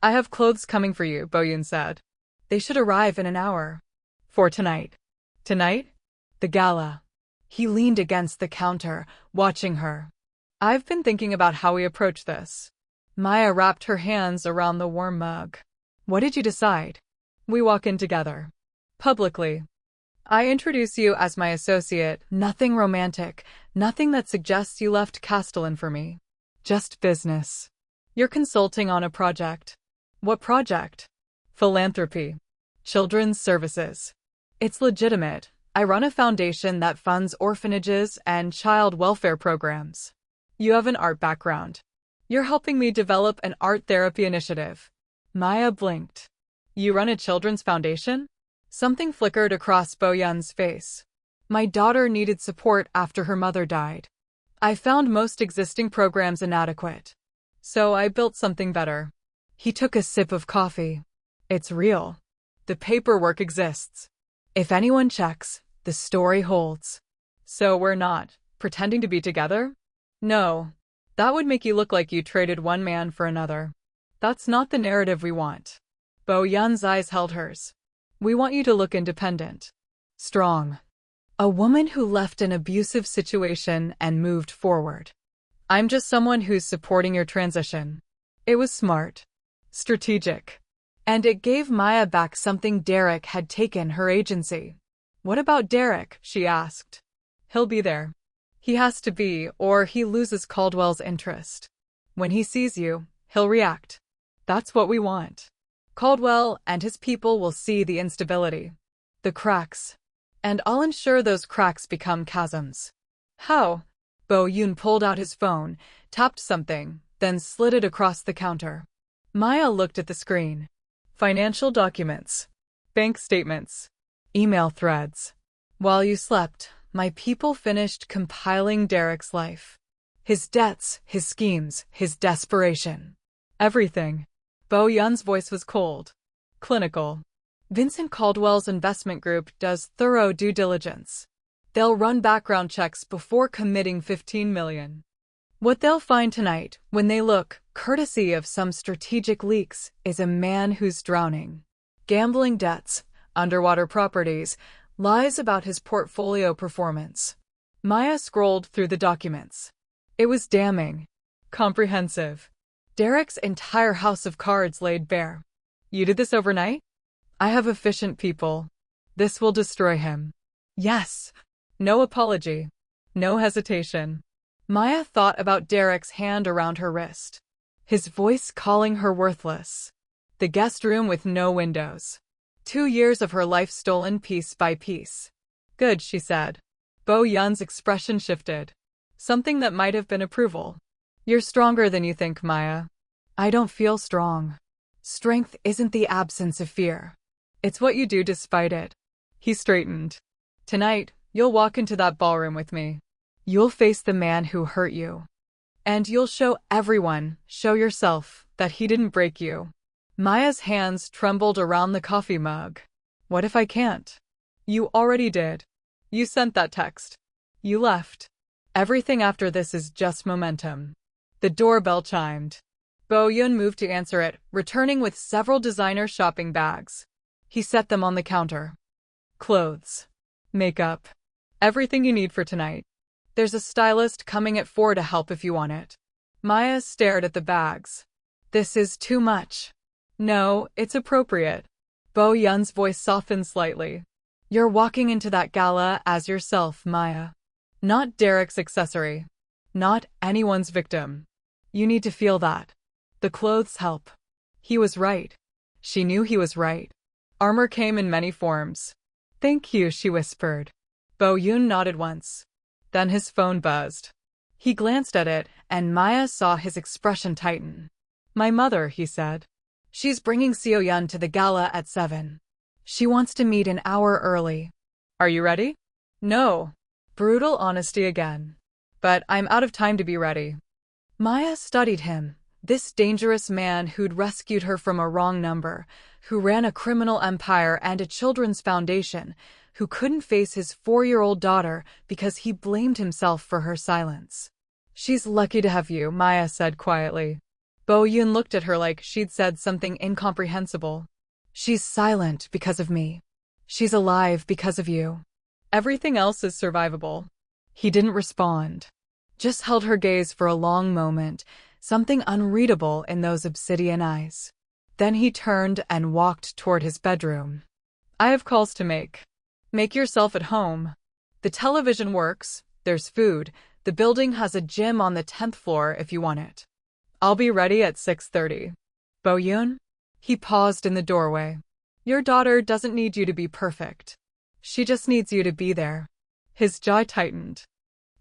"I have clothes coming for you," Bo-yoon said. "They should arrive in an hour." "For tonight." "Tonight?" "The gala." He leaned against the counter, watching her. "I've been thinking about how we approach this." Maya wrapped her hands around the warm mug. "What did you decide?" "We walk in together. Publicly. I introduce you as my associate, nothing romantic, nothing that suggests you left Castellan for me. Just business. You're consulting on a project." "What project?" "Philanthropy. Children's services. It's legitimate. I run a foundation that funds orphanages and child welfare programs." "You have an art background." You're helping me develop an art therapy initiative. Maya blinked. You run a children's foundation? Something flickered across Bo-Yun's face. My daughter needed support after her mother died. I found most existing programs inadequate. So I built something better. He took a sip of coffee. It's real. The paperwork exists. If anyone checks, the story holds. So we're not pretending to be together? No. That would make you look like you traded one man for another. That's not the narrative we want. Bo-Yun's eyes held hers. We want you to look independent. Strong. A woman who left an abusive situation and moved forward. I'm just someone who's supporting your transition. It was smart. Strategic. And it gave Maya back something Derek had taken, her agency. What about Derek? She asked. He'll be there. He has to be, or he loses Caldwell's interest. When he sees you, he'll react. That's what we want. Caldwell and his people will see the instability, the cracks, and I'll ensure those cracks become chasms. How? Bo-Yun pulled out his phone, tapped something, then slid it across the counter. Maya looked at the screen. Financial documents, bank statements, email threads. While you slept, my people finished compiling Derek's life. His debts, his schemes, his desperation. Everything. Bo-Yun's voice was cold. Clinical. Vincent Caldwell's investment group does thorough due diligence. They'll run background checks before committing $15 million. What they'll find tonight, when they look, courtesy of some strategic leaks, is a man who's drowning. Gambling debts, underwater properties, lies about his portfolio performance. Maya scrolled through the documents. It was damning. Comprehensive. Derek's entire house of cards laid bare. You did this overnight? I have efficient people. This will destroy him. Yes. No apology. No hesitation. Maya thought about Derek's hand around her wrist. His voice calling her worthless. The guest room with no windows. 2 years of her life stolen piece by piece. Good, she said. Bo-Yun's expression shifted. Something that might have been approval. You're stronger than you think, Maya. I don't feel strong. Strength isn't the absence of fear. It's what you do despite it. He straightened. Tonight, you'll walk into that ballroom with me. You'll face the man who hurt you. And you'll show everyone, show yourself, that he didn't break you. Maya's hands trembled around the coffee mug. What if I can't? You already did. You sent that text. You left. Everything after this is just momentum. The doorbell chimed. Bo-Yun moved to answer it, returning with several designer shopping bags. He set them on the counter. Clothes. Makeup. Everything you need for tonight. There's a stylist coming at 4 to help if you want it. Maya stared at the bags. This is too much. No, it's appropriate. Bo-Yun's voice softened slightly. You're walking into that gala as yourself, Maya. Not Derek's accessory. Not anyone's victim. You need to feel that. The clothes help. He was right. She knew he was right. Armor came in many forms. Thank you, she whispered. Bo-Yun nodded once. Then his phone buzzed. He glanced at it, and Maya saw his expression tighten. My mother, he said. She's bringing Seo-Yun to the gala at 7. She wants to meet an hour early. Are you ready? No. Brutal honesty again. But I'm out of time to be ready. Maya studied him, this dangerous man who'd rescued her from a wrong number, who ran a criminal empire and a children's foundation, who couldn't face his 4-year-old daughter because he blamed himself for her silence. She's lucky to have you, Maya said quietly. Bo-Yun looked at her like she'd said something incomprehensible. She's silent because of me. She's alive because of you. Everything else is survivable. He didn't respond. Just held her gaze for a long moment, something unreadable in those obsidian eyes. Then he turned and walked toward his bedroom. I have calls to make. Make yourself at home. The television works, there's food, the building has a gym on the 10th floor if you want it. I'll be ready at 6:30. Bo-Yun? He paused in the doorway. Your daughter doesn't need you to be perfect. She just needs you to be there. His jaw tightened.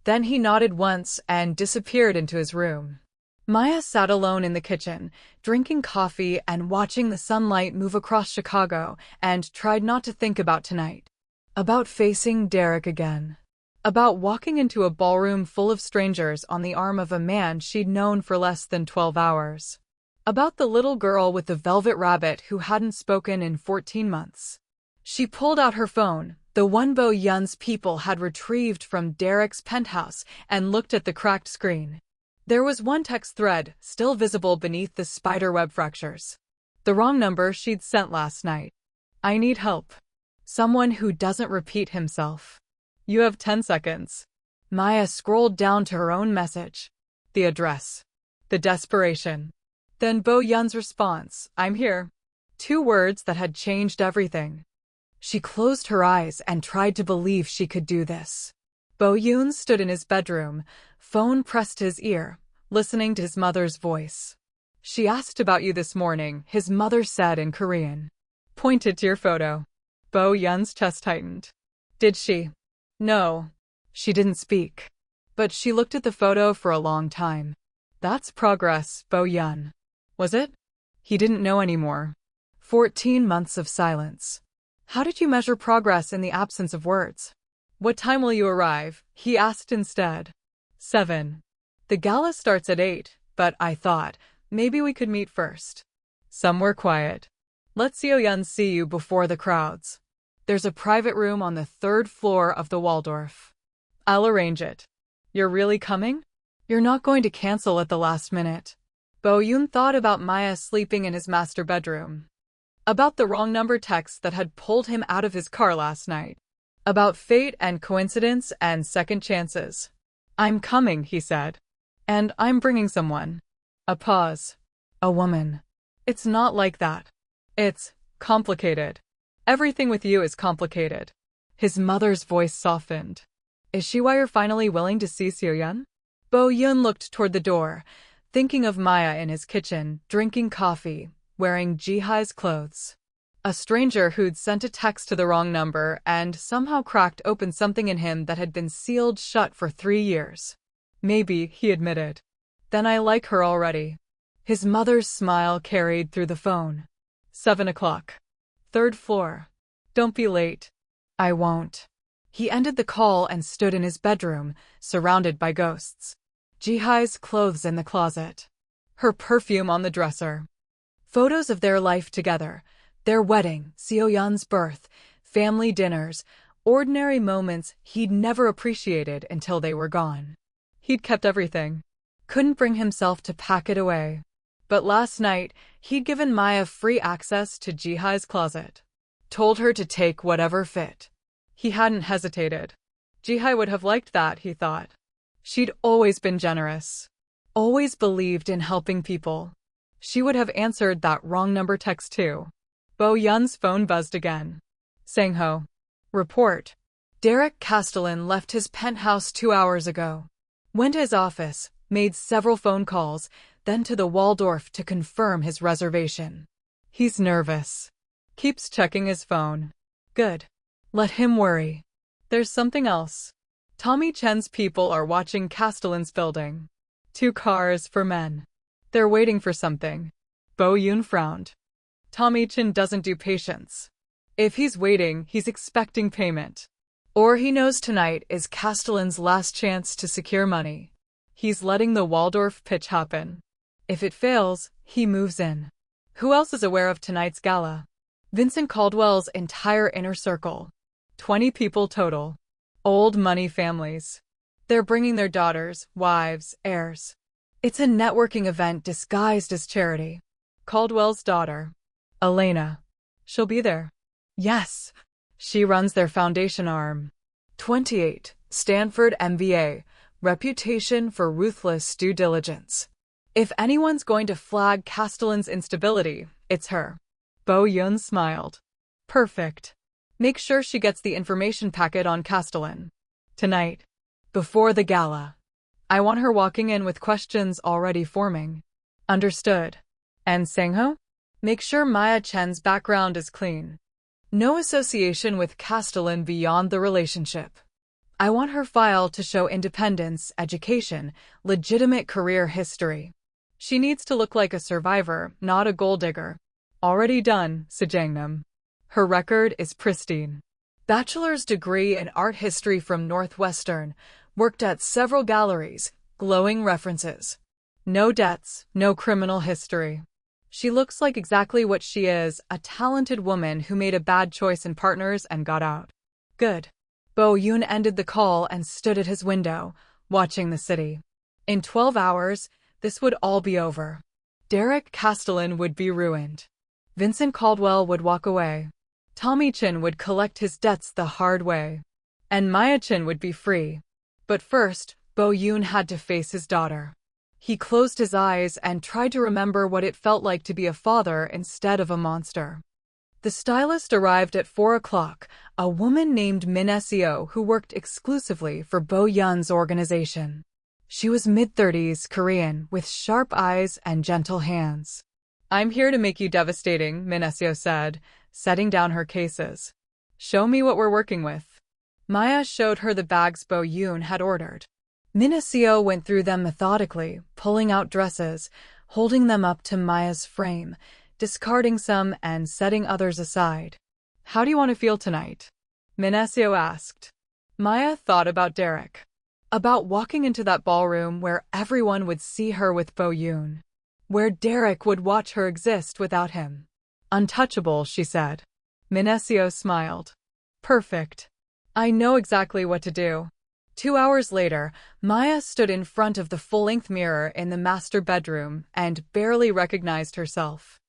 Then he nodded once and disappeared into his room. Maya sat alone in the kitchen, drinking coffee and watching the sunlight move across Chicago, and tried not to think about tonight. About facing Derek again. About walking into a ballroom full of strangers on the arm of a man she'd known for less than 12 hours. About the little girl with the velvet rabbit who hadn't spoken in 14 months. She pulled out her phone, the one Bo Yun's people had retrieved from Derek's penthouse, and looked at the cracked screen. There was one text thread, still visible beneath the spiderweb fractures. The wrong number she'd sent last night. I need help. Someone who doesn't repeat himself. You have 10 seconds. Maya scrolled down to her own message. The address. The desperation. Then Bo Yun's response, I'm here. 2 words that had changed everything. She closed her eyes and tried to believe she could do this. Bo Yun stood in his bedroom, phone pressed to his ear, listening to his mother's voice. She asked about you this morning, his mother said in Korean. Pointed to your photo. Bo Yun's chest tightened. Did she? No. She didn't speak. But she looked at the photo for a long time. That's progress, Bo Yun. Was it? He didn't know anymore. 14 months of silence. How did you measure progress in the absence of words? What time will you arrive? He asked instead. 7. The gala starts at 8, but I thought, maybe we could meet first. Somewhere quiet. Let Seo Yun see you before the crowds. There's a private room on the 3rd floor of the Waldorf. I'll arrange it. You're really coming? You're not going to cancel at the last minute. Bo Yun thought about Maya sleeping in his master bedroom. About the wrong number text that had pulled him out of his car last night. About fate and coincidence and second chances. I'm coming, he said. And I'm bringing someone. A pause. A woman. It's not like that. It's complicated. Everything with you is complicated. His mother's voice softened. Is she why you're finally willing to see Seo Yun? Bo Yun looked toward the door, thinking of Maya in his kitchen, drinking coffee, wearing Jihai's clothes. A stranger who'd sent a text to the wrong number and somehow cracked open something in him that had been sealed shut for 3 years. Maybe, he admitted. Then I like her already. His mother's smile carried through the phone. 7 o'clock. 3rd floor. Don't be late. I won't. He ended the call and stood in his bedroom, surrounded by ghosts. Jihai's clothes in the closet. Her perfume on the dresser. Photos of their life together. Their wedding, Seo Yun's birth, family dinners, ordinary moments he'd never appreciated until they were gone. He'd kept everything. Couldn't bring himself to pack it away. But last night, he'd given Maya free access to Jihai's closet. Told her to take whatever fit. He hadn't hesitated. Jihai would have liked that, he thought. She'd always been generous. Always believed in helping people. She would have answered that wrong number text too. Bo Yun's phone buzzed again. Sangho. Report. Derek Castellan left his penthouse 2 hours ago. Went to his office, made several phone calls, then to the Waldorf to confirm his reservation. He's nervous. Keeps checking his phone. Good. Let him worry. There's something else. Tommy Chen's people are watching Castellan's building. 2 cars for men. They're waiting for something. Bo Yun frowned. Tommy Chen doesn't do patience. If he's waiting, he's expecting payment. Or he knows tonight is Castellan's last chance to secure money. He's letting the Waldorf pitch happen. If it fails, he moves in. Who else is aware of tonight's gala? Vincent Caldwell's entire inner circle. 20 people total. Old money families. They're bringing their daughters, wives, heirs. It's a networking event disguised as charity. Caldwell's daughter, Elena. She'll be there. Yes. She runs their foundation arm. 28, Stanford MBA, reputation for ruthless due diligence. If anyone's going to flag Castellan's instability, it's her. Bo Yun smiled. Perfect. Make sure she gets the information packet on Castellan. Tonight. Before the gala. I want her walking in with questions already forming. Understood. And Sangho? Make sure Maya Chen's background is clean. No association with Castellan beyond the relationship. I want her file to show independence, education, legitimate career history. She needs to look like a survivor, not a gold digger. Already done, Sejangnam. Her record is pristine. Bachelor's degree in art history from Northwestern, worked at several galleries, glowing references. No debts, no criminal history. She looks like exactly what she is, a talented woman who made a bad choice in partners and got out. Good. Bo-yoon ended the call and stood at his window, watching the city. In 12 hours, this would all be over. Derek Castellan would be ruined. Vincent Caldwell would walk away. Tommy Chin would collect his debts the hard way. And Maya Chin would be free. But first, Bo-yoon had to face his daughter. He closed his eyes and tried to remember what it felt like to be a father instead of a monster. The stylist arrived at 4 o'clock, a woman named Min Seo who worked exclusively for Bo-yoon's organization. She was mid-30s, Korean, with sharp eyes and gentle hands. I'm here to make you devastating, Min Seo said, setting down her cases. Show me what we're working with. Maya showed her the bags Bo-yoon had ordered. Min Seo went through them methodically, pulling out dresses, holding them up to Maya's frame, discarding some and setting others aside. How do you want to feel tonight? Min Seo asked. Maya thought about Derek. About walking into that ballroom where everyone would see her with Bo-yoon. Where Derek would watch her exist without him. Untouchable, she said. Min Seo smiled. Perfect. I know exactly what to do. 2 hours later, Maya stood in front of the full-length mirror in the master bedroom and barely recognized herself.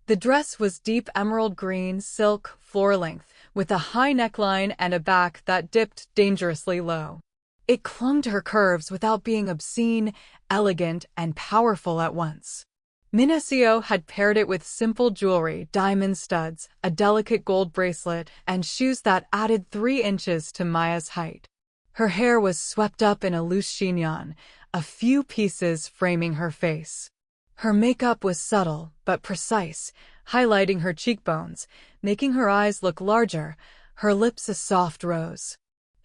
The dress was deep emerald green silk, floor-length, with a high neckline and a back that dipped dangerously low. It clung to her curves without being obscene, elegant, and powerful at once. Min Seo had paired it with simple jewelry, diamond studs, a delicate gold bracelet, and shoes that added 3 inches to Maya's height. Her hair was swept up in a loose chignon, a few pieces framing her face. Her makeup was subtle but precise, highlighting her cheekbones, making her eyes look larger, her lips a soft rose.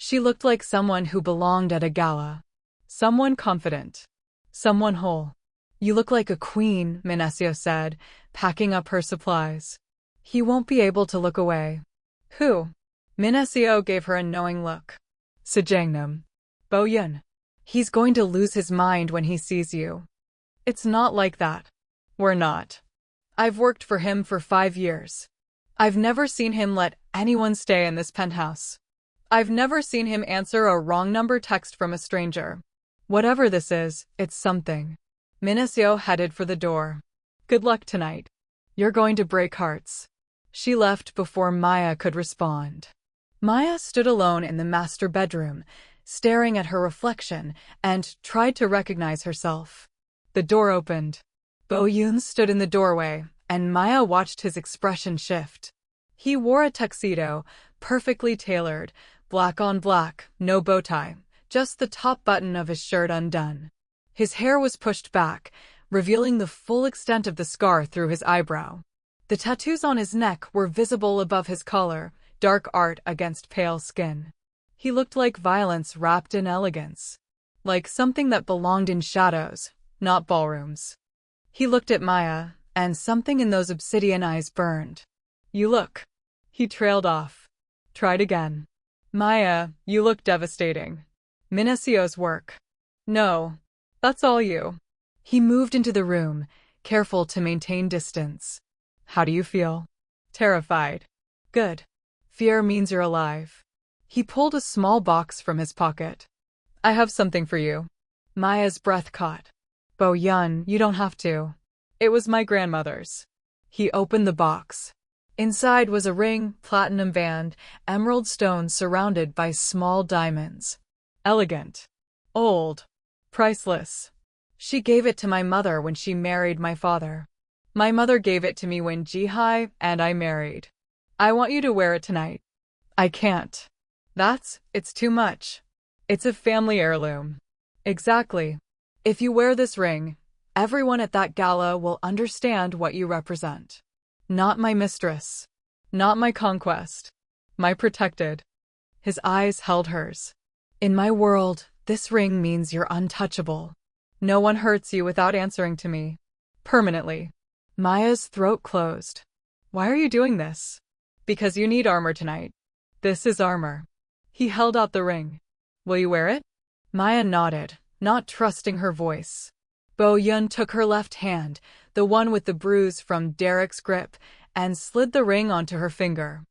She looked like someone who belonged at a gala. Someone confident. Someone whole. You look like a queen, Min Seo said, packing up her supplies. He won't be able to look away. Who? Min Seo gave her a knowing look. Sejangnam. Bo-yoon. He's going to lose his mind when he sees you. It's not like that. We're not. I've worked for him for 5 years. I've never seen him let anyone stay in this penthouse. I've never seen him answer a wrong number text from a stranger. Whatever this is, it's something. Min Seo headed for the door. Good luck tonight. You're going to break hearts. She left before Maya could respond. Maya stood alone in the master bedroom, staring at her reflection, and tried to recognize herself. The door opened. Bo-yoon stood in the doorway, and Maya watched his expression shift. He wore a tuxedo, perfectly tailored, black on black, no bow tie, just the top button of his shirt undone. His hair was pushed back, revealing the full extent of the scar through his eyebrow. The tattoos on his neck were visible above his collar, dark art against pale skin. He looked like violence wrapped in elegance. Like something that belonged in shadows, not ballrooms. He looked at Maya, and something in those obsidian eyes burned. You look. He trailed off. Tried again. Maya, you look devastating. Min Seo's work. No. That's all you. He moved into the room, careful to maintain distance. How do you feel? Terrified. Good. Fear means you're alive. He pulled a small box from his pocket. I have something for you. Maya's breath caught. Bo-yoon, you don't have to. It was my grandmother's. He opened the box. Inside was a ring, platinum band, emerald stones surrounded by small diamonds. Elegant. Old. Priceless. She gave it to my mother when she married my father. My mother gave it to me when Jihai and I married. I want you to wear it tonight. I can't. It's too much. It's a family heirloom. Exactly. If you wear this ring, everyone at that gala will understand what you represent. Not my mistress. Not my conquest. My protected. His eyes held hers. In my world, this ring means you're untouchable. No one hurts you without answering to me. Permanently. Maya's throat closed. Why are you doing this? Because you need armor tonight. This is armor. He held out the ring. Will you wear it? Maya nodded, not trusting her voice. Bo Yun took her left hand, the one with the bruise from Derek's grip, and slid the ring onto her finger.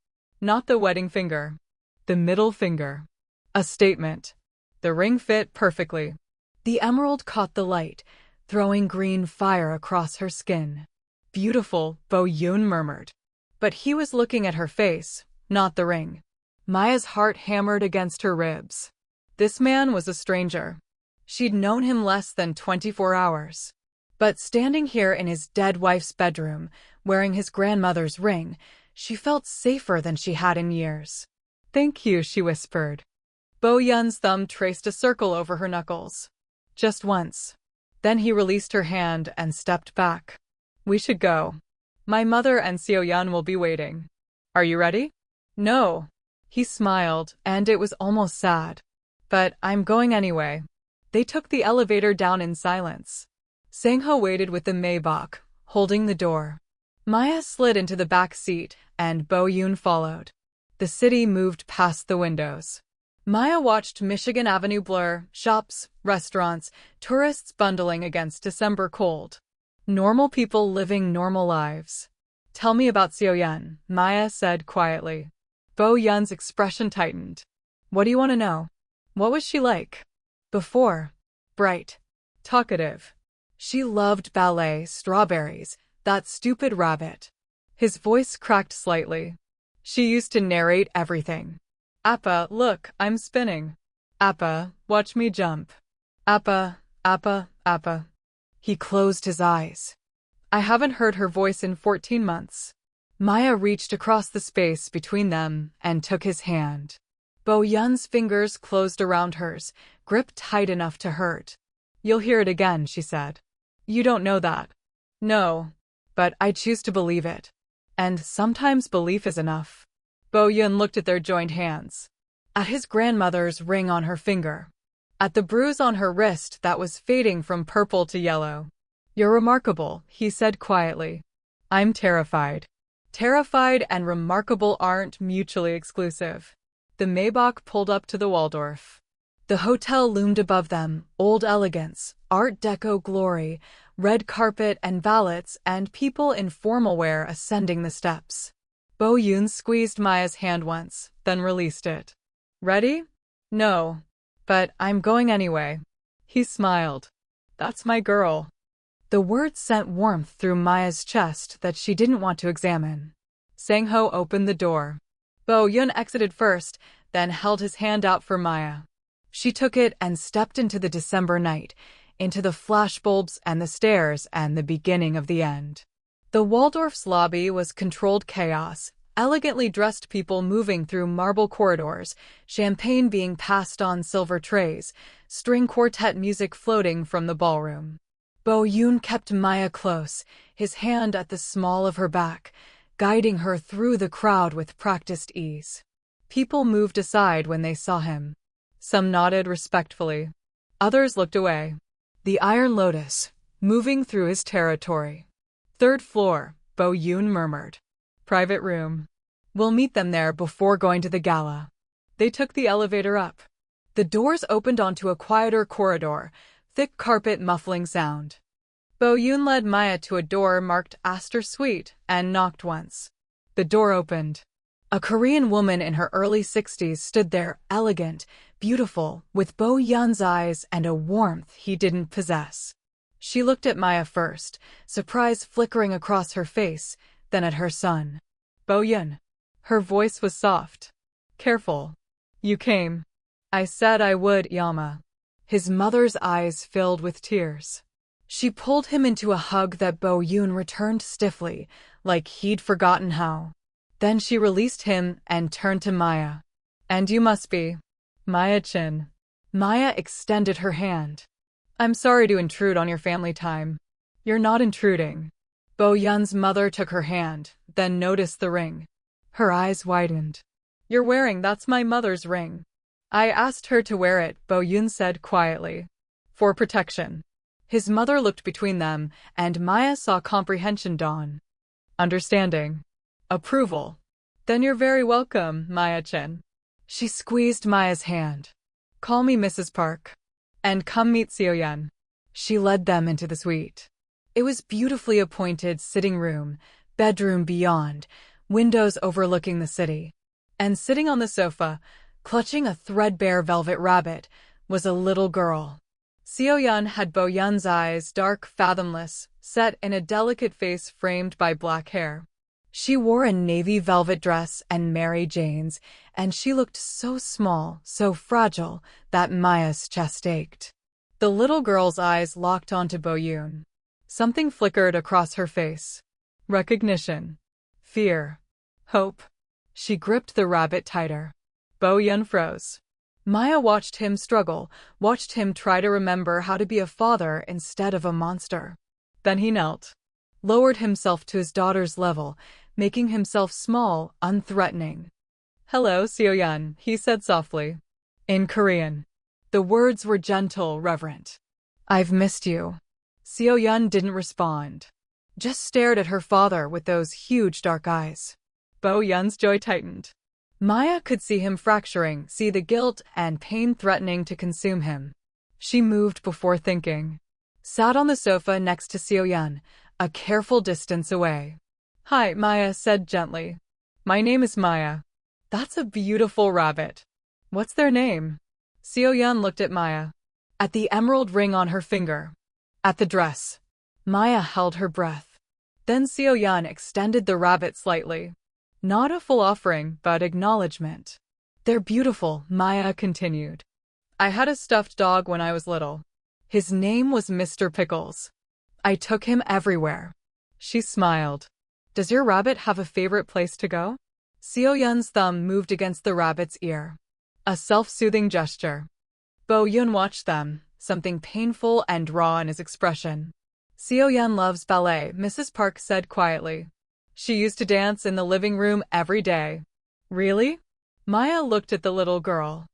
Not the wedding finger. The middle finger. A statement. The ring fit perfectly. The emerald caught the light, throwing green fire across her skin. Beautiful, Bo Yun murmured. But he was looking at her face, not the ring. Maya's heart hammered against her ribs. This man was a stranger. She'd known him less than 24 hours. But standing here in his dead wife's bedroom, wearing his grandmother's ring, she felt safer than she had in years. Thank you, she whispered. Bo Yun's thumb traced a circle over her knuckles. Just once. Then he released her hand and stepped back. We should go. My mother and Seo Yun will be waiting. Are you ready? No. He smiled, and it was almost sad. But I'm going anyway. They took the elevator down in silence. Sang-ho waited with the Maybach, holding the door. Maya slid into the back seat, and Bo Yun followed. The city moved past the windows. Maya watched Michigan Avenue blur, shops, restaurants, tourists bundling against December cold. Normal people living normal lives. Tell me about Seo Yun, Maya said quietly. Bo Yun's expression tightened. What do you want to know? What was she like? Before. Bright. Talkative. She loved ballet, strawberries, that stupid rabbit. His voice cracked slightly. She used to narrate everything. Appa, look, I'm spinning. Appa, watch me jump. Appa, Appa, Appa. He closed his eyes. I haven't heard her voice in 14 months. Maya reached across the space between them and took his hand. Bo Yun's fingers closed around hers, gripped tight enough to hurt. You'll hear it again, she said. You don't know that. No. But I choose to believe it. And sometimes belief is enough. Bo Yun looked at their joined hands. At his grandmother's ring on her finger. At the bruise on her wrist that was fading from purple to yellow. You're remarkable, he said quietly. I'm terrified. Terrified and remarkable aren't mutually exclusive. The Maybach pulled up to the Waldorf. The hotel loomed above them, old elegance, Art Deco glory, red carpet and valets and people in formal wear ascending the steps. Bo Yun squeezed Maya's hand once, then released it. Ready? No. But I'm going anyway. He smiled. That's my girl. The words sent warmth through Maya's chest that she didn't want to examine. Sang-ho opened the door. Bo Yun exited first, then held his hand out for Maya. She took it and stepped into the December night, into the flashbulbs and the stairs and the beginning of the end. The Waldorf's lobby was controlled chaos, elegantly dressed people moving through marble corridors, champagne being passed on silver trays, string quartet music floating from the ballroom. Bo Yun kept Maya close, his hand at the small of her back, guiding her through the crowd with practiced ease. People moved aside when they saw him. Some nodded respectfully. Others looked away. The Iron Lotus, moving through his territory. Third floor, Bo Yun murmured. Private room. We'll meet them there before going to the gala. They took the elevator up. The doors opened onto a quieter corridor, thick carpet muffling sound. Bo Yun led Maya to a door marked Astor Suite and knocked once. The door opened. A Korean woman in her early 60s stood there, elegant, beautiful, with Bo Yun's eyes and a warmth he didn't possess. She looked at Maya first, surprise flickering across her face, then at her son. Bo Yun. Her voice was soft. Careful. You came. I said I would, Yama. His mother's eyes filled with tears. She pulled him into a hug that Bo Yun returned stiffly, like he'd forgotten how. Then she released him and turned to Maya. And you must be. Maya-chin. Maya extended her hand. I'm sorry to intrude on your family time. You're not intruding. Bo Yun's mother took her hand, then noticed the ring. Her eyes widened. You're wearing that's my mother's ring. I asked her to wear it, Bo Yun said quietly. For protection. His mother looked between them, and Maya saw comprehension dawn. Understanding. Approval. Then you're very welcome, Maya-chan. She squeezed Maya's hand. Call me Mrs. Park. And come meet Seo-yeon. She led them into the suite. It was beautifully appointed sitting room, bedroom beyond, windows overlooking the city. And sitting on the sofa, clutching a threadbare velvet rabbit, was a little girl. Seo-yeon had Bo-yeon's eyes, dark, fathomless, set in a delicate face framed by black hair. She wore a navy velvet dress and Mary Jane's, and she looked so small, so fragile, that Maya's chest ached. The little girl's eyes locked onto Bo-yeon. Something flickered across her face. Recognition. Fear. Hope. She gripped the rabbit tighter. Bo-yeon froze. Maya watched him struggle, watched him try to remember how to be a father instead of a monster. Then he knelt, lowered himself to his daughter's level, making himself small, unthreatening. Hello, Seo-yeon, he said softly. In Korean. The words were gentle, reverent. I've missed you. Seo-yeon didn't respond, just stared at her father with those huge dark eyes. Bo-yeon's joy tightened. Maya could see him fracturing, see the guilt and pain threatening to consume him. She moved before thinking. Sat on the sofa next to Seo-yeon, a careful distance away. Hi, Maya said gently. My name is Maya. That's a beautiful rabbit. What's their name? Seo-yeon looked at Maya. At the emerald ring on her finger. At the dress. Maya held her breath. Then Seo-yeon extended the rabbit slightly. Not a full offering, but acknowledgement. They're beautiful, Maya continued. I had a stuffed dog when I was little. His name was Mr. Pickles. I took him everywhere. She smiled. Does your rabbit have a favorite place to go? Seo-yeon's thumb moved against the rabbit's ear. A self-soothing gesture. Bo-yeon watched them, something painful and raw in his expression. Seo-yeon loves ballet, Mrs. Park said quietly. She used to dance in the living room every day. Really? Maya looked at the little girl.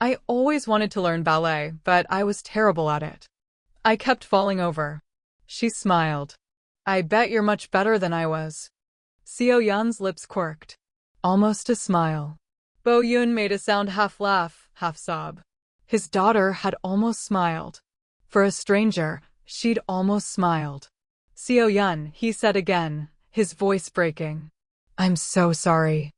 I always wanted to learn ballet, but I was terrible at it. I kept falling over. She smiled. I bet you're much better than I was. Seo-yeon's lips quirked. Almost a smile. Bo-yeon made a sound half laugh, half sob. His daughter had almost smiled. For a stranger, she'd almost smiled. Seo-yeon, he said again, his voice breaking. I'm so sorry.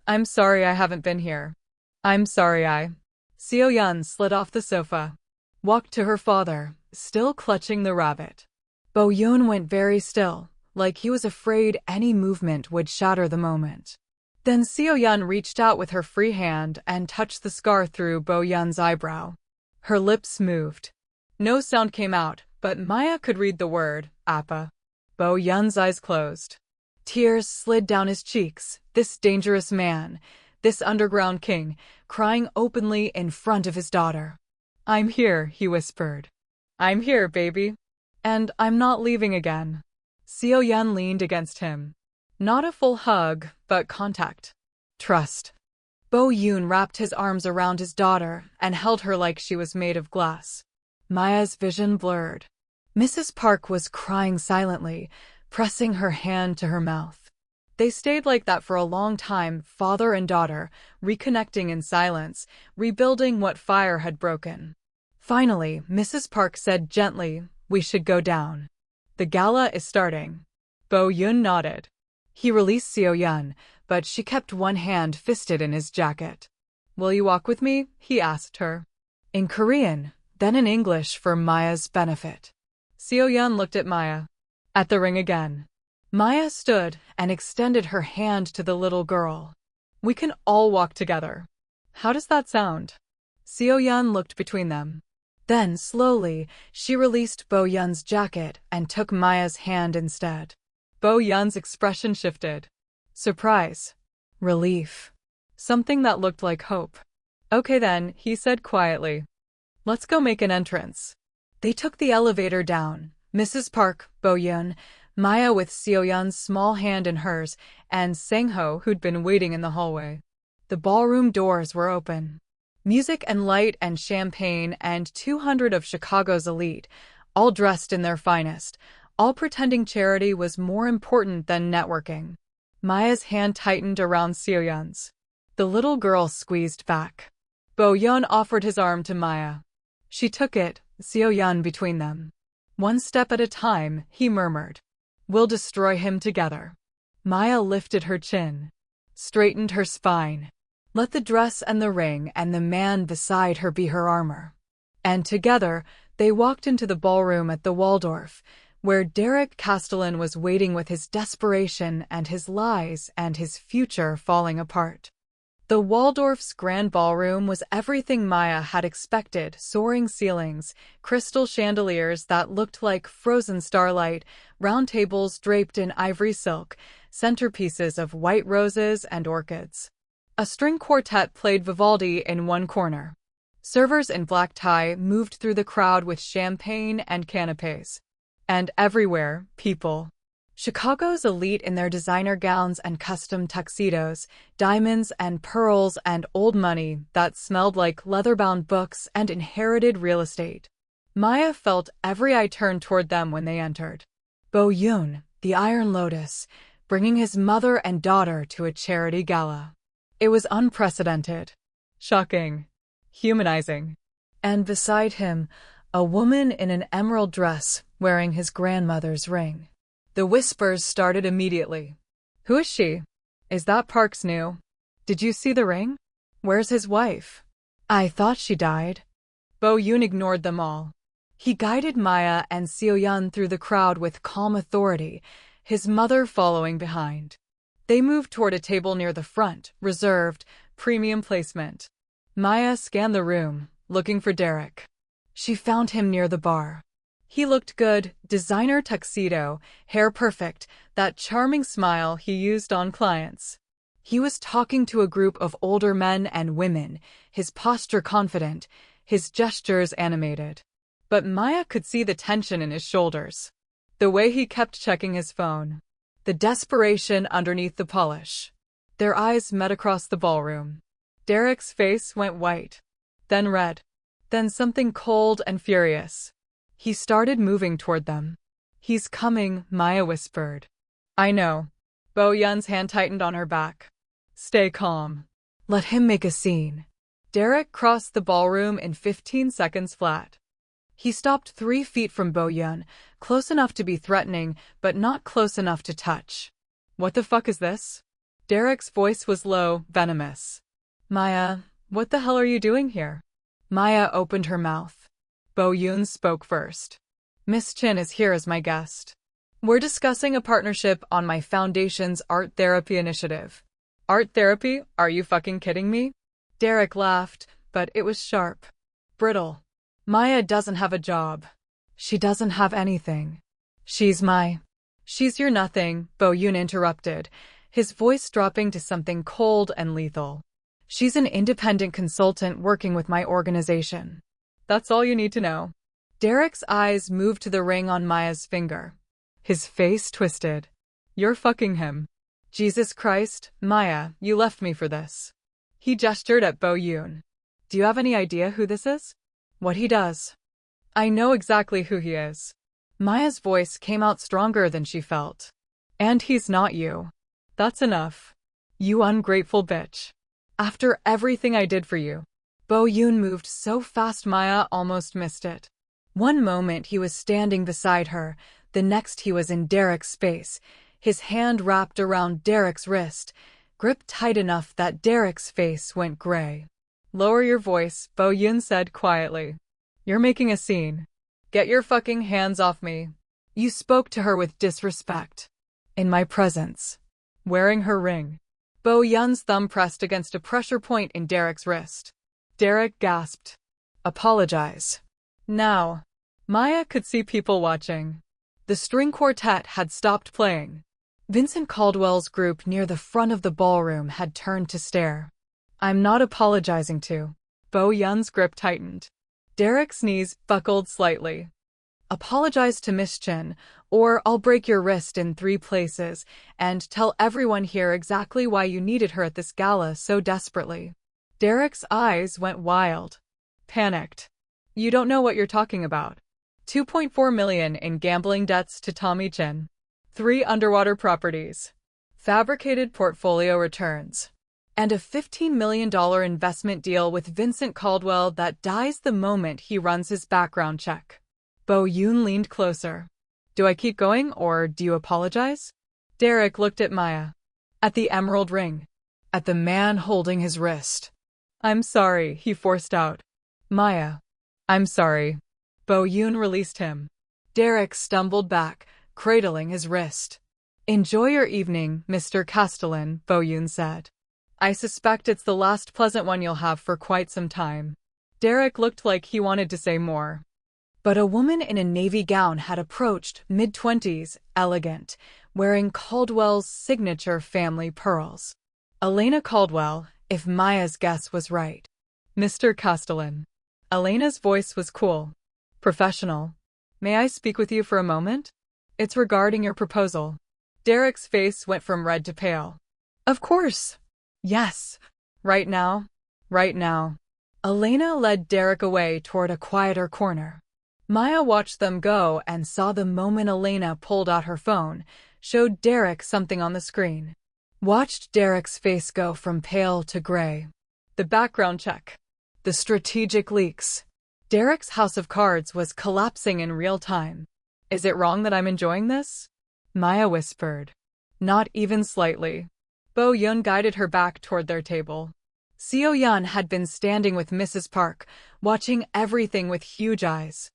I'm sorry I haven't been here. I'm sorry I... Seo-yeon slid off the sofa. Walked to her father, still clutching the rabbit. Bo-yeon went very still, like he was afraid any movement would shatter the moment. Then Seo-yeon reached out with her free hand and touched the scar through Bo-yeon's eyebrow. Her lips moved. No sound came out, but Maya could read the word, Appa. Bo-yeon's eyes closed. Tears slid down his cheeks, this dangerous man, this underground king, crying openly in front of his daughter. I'm here, he whispered. I'm here, baby. And I'm not leaving again. Seo-yeon leaned against him. Not a full hug, but contact. Trust. Bo-yeon wrapped his arms around his daughter and held her like she was made of glass. Maya's vision blurred. Mrs. Park was crying silently, pressing her hand to her mouth. They stayed like that for a long time, father and daughter, reconnecting in silence, rebuilding what fire had broken. Finally, Mrs. Park said gently, we should go down. The gala is starting. Bo-yeon nodded. He released Seo-yeon, but she kept one hand fisted in his jacket. Will you walk with me? He asked her. In Korean, then in English for Maya's benefit. Seo-yeon looked at Maya. At the ring again. Maya stood and extended her hand to the little girl. We can all walk together. How does that sound? Seo-yeon looked between them. Then, slowly, she released Bo-yeon's jacket and took Maya's hand instead. Bo-yeon's expression shifted. Surprise. Relief. Something that looked like hope. Okay then, he said quietly. Let's go make an entrance. They took the elevator down. Mrs. Park, Bo-yeon, Maya with Seo-yeon's small hand in hers, and Sang-ho, who'd been waiting in the hallway. The ballroom doors were open. Music and light and champagne and 200 of Chicago's elite, all dressed in their finest, all pretending charity was more important than networking. Maya's hand tightened around Seoyeon's. The little girl squeezed back. Bo-yeon offered his arm to Maya. She took it, Seoyeon between them. One step at a time, he murmured. We'll destroy him together. Maya lifted her chin, straightened her spine. Let the dress and the ring and the man beside her be her armor. And together, they walked into the ballroom at the Waldorf, where Derek Castellan was waiting with his desperation and his lies and his future falling apart. The Waldorf's grand ballroom was everything Maya had expected: soaring ceilings, crystal chandeliers that looked like frozen starlight, round tables draped in ivory silk, centerpieces of white roses and orchids. A string quartet played Vivaldi in one corner. Servers in black tie moved through the crowd with champagne and canapes. And everywhere, people. Chicago's elite in their designer gowns and custom tuxedos, diamonds and pearls and old money that smelled like leather-bound books and inherited real estate. Maya felt every eye turn toward them when they entered. Bo-yeon, the Iron Lotus, bringing his mother and daughter to a charity gala. It was unprecedented, shocking, humanizing. And beside him, a woman in an emerald dress wearing his grandmother's ring. The whispers started immediately. Who is she? Is that Park's new? Did you see the ring? Where's his wife? I thought she died. Bo-yeon ignored them all. He guided Maya and Seoyeon through the crowd with calm authority, his mother following behind. They moved toward a table near the front, reserved, premium placement. Maya scanned the room, looking for Derek. She found him near the bar. He looked good, designer tuxedo, hair perfect, that charming smile he used on clients. He was talking to a group of older men and women, his posture confident, his gestures animated. But Maya could see the tension in his shoulders. The way he kept checking his phone. The desperation underneath the polish. Their eyes met across the ballroom. Derek's face went white, then red, then something cold and furious. He started moving toward them. He's coming, Maya whispered. I know. Bo-yeon's hand tightened on her back. Stay calm. Let him make a scene. Derek crossed the ballroom in 15 seconds flat. He stopped 3 feet from Bo-yeon, close enough to be threatening, but not close enough to touch. What the fuck is this? Derek's voice was low, venomous. Maya, what the hell are you doing here? Maya opened her mouth. Bo-yeon spoke first. Miss Chin is here as my guest. We're discussing a partnership on my foundation's art therapy initiative. Art therapy? Are you fucking kidding me? Derek laughed, but it was sharp. Brittle. Maya doesn't have a job. She doesn't have anything. She's your nothing, Bo-yeon interrupted, his voice dropping to something cold and lethal. She's an independent consultant working with my organization. That's all you need to know. Derek's eyes moved to the ring on Maya's finger. His face twisted. You're fucking him. Jesus Christ, Maya, you left me for this. He gestured at Bo-yeon. Do you have any idea who this is? What he does? I know exactly who he is. Maya's voice came out stronger than she felt. And he's not you. That's enough. You ungrateful bitch. After everything I did for you. Bo-yeon moved so fast Maya almost missed it. One moment he was standing beside her, the next he was in Derek's space, his hand wrapped around Derek's wrist, gripped tight enough that Derek's face went gray. Lower your voice, Bo-yeon said quietly. You're making a scene. Get your fucking hands off me. You spoke to her with disrespect. In my presence. Wearing her ring. Bo-yeon's thumb pressed against a pressure point in Derek's wrist. Derek gasped. Apologize. Now. Maya could see people watching. The string quartet had stopped playing. Vincent Caldwell's group near the front of the ballroom had turned to stare. I'm not apologizing to. Bo-yeon's grip tightened. Derek's knees buckled slightly. Apologize to Miss Chin, or I'll break your wrist in 3 places and tell everyone here exactly why you needed her at this gala so desperately. Derek's eyes went wild. Panicked. You don't know what you're talking about. $2.4 million in gambling debts to Tommy Chin. 3 underwater properties. Fabricated portfolio returns. And a $15 million investment deal with Vincent Caldwell that dies the moment he runs his background check. Bo Yoon leaned closer. Do I keep going or do you apologize? Derek looked at Maya. At the emerald ring. At the man holding his wrist. I'm sorry, he forced out. Maya. I'm sorry. Bo Yoon released him. Derek stumbled back, cradling his wrist. Enjoy your evening, Mr. Castellan, Bo Yoon said. I suspect it's the last pleasant one you'll have for quite some time. Derek looked like he wanted to say more. But a woman in a navy gown had approached, mid-20s, elegant, wearing Caldwell's signature family pearls. Elena Caldwell, if Maya's guess was right. Mr. Castellan. Elena's voice was cool. Professional. May I speak with you for a moment? It's regarding your proposal. Derek's face went from red to pale. Of course. Yes. Right now. Right now. Elena led Derek away toward a quieter corner. Maya watched them go and saw the moment Elena pulled out her phone, showed Derek something on the screen. Watched Derek's face go from pale to gray. The background check. The strategic leaks. Derek's house of cards was collapsing in real time. Is it wrong that I'm enjoying this? Maya whispered. Not even slightly. Bo Yoon guided her back toward their table. Seo Yun had been standing with Mrs. Park, watching everything with huge eyes.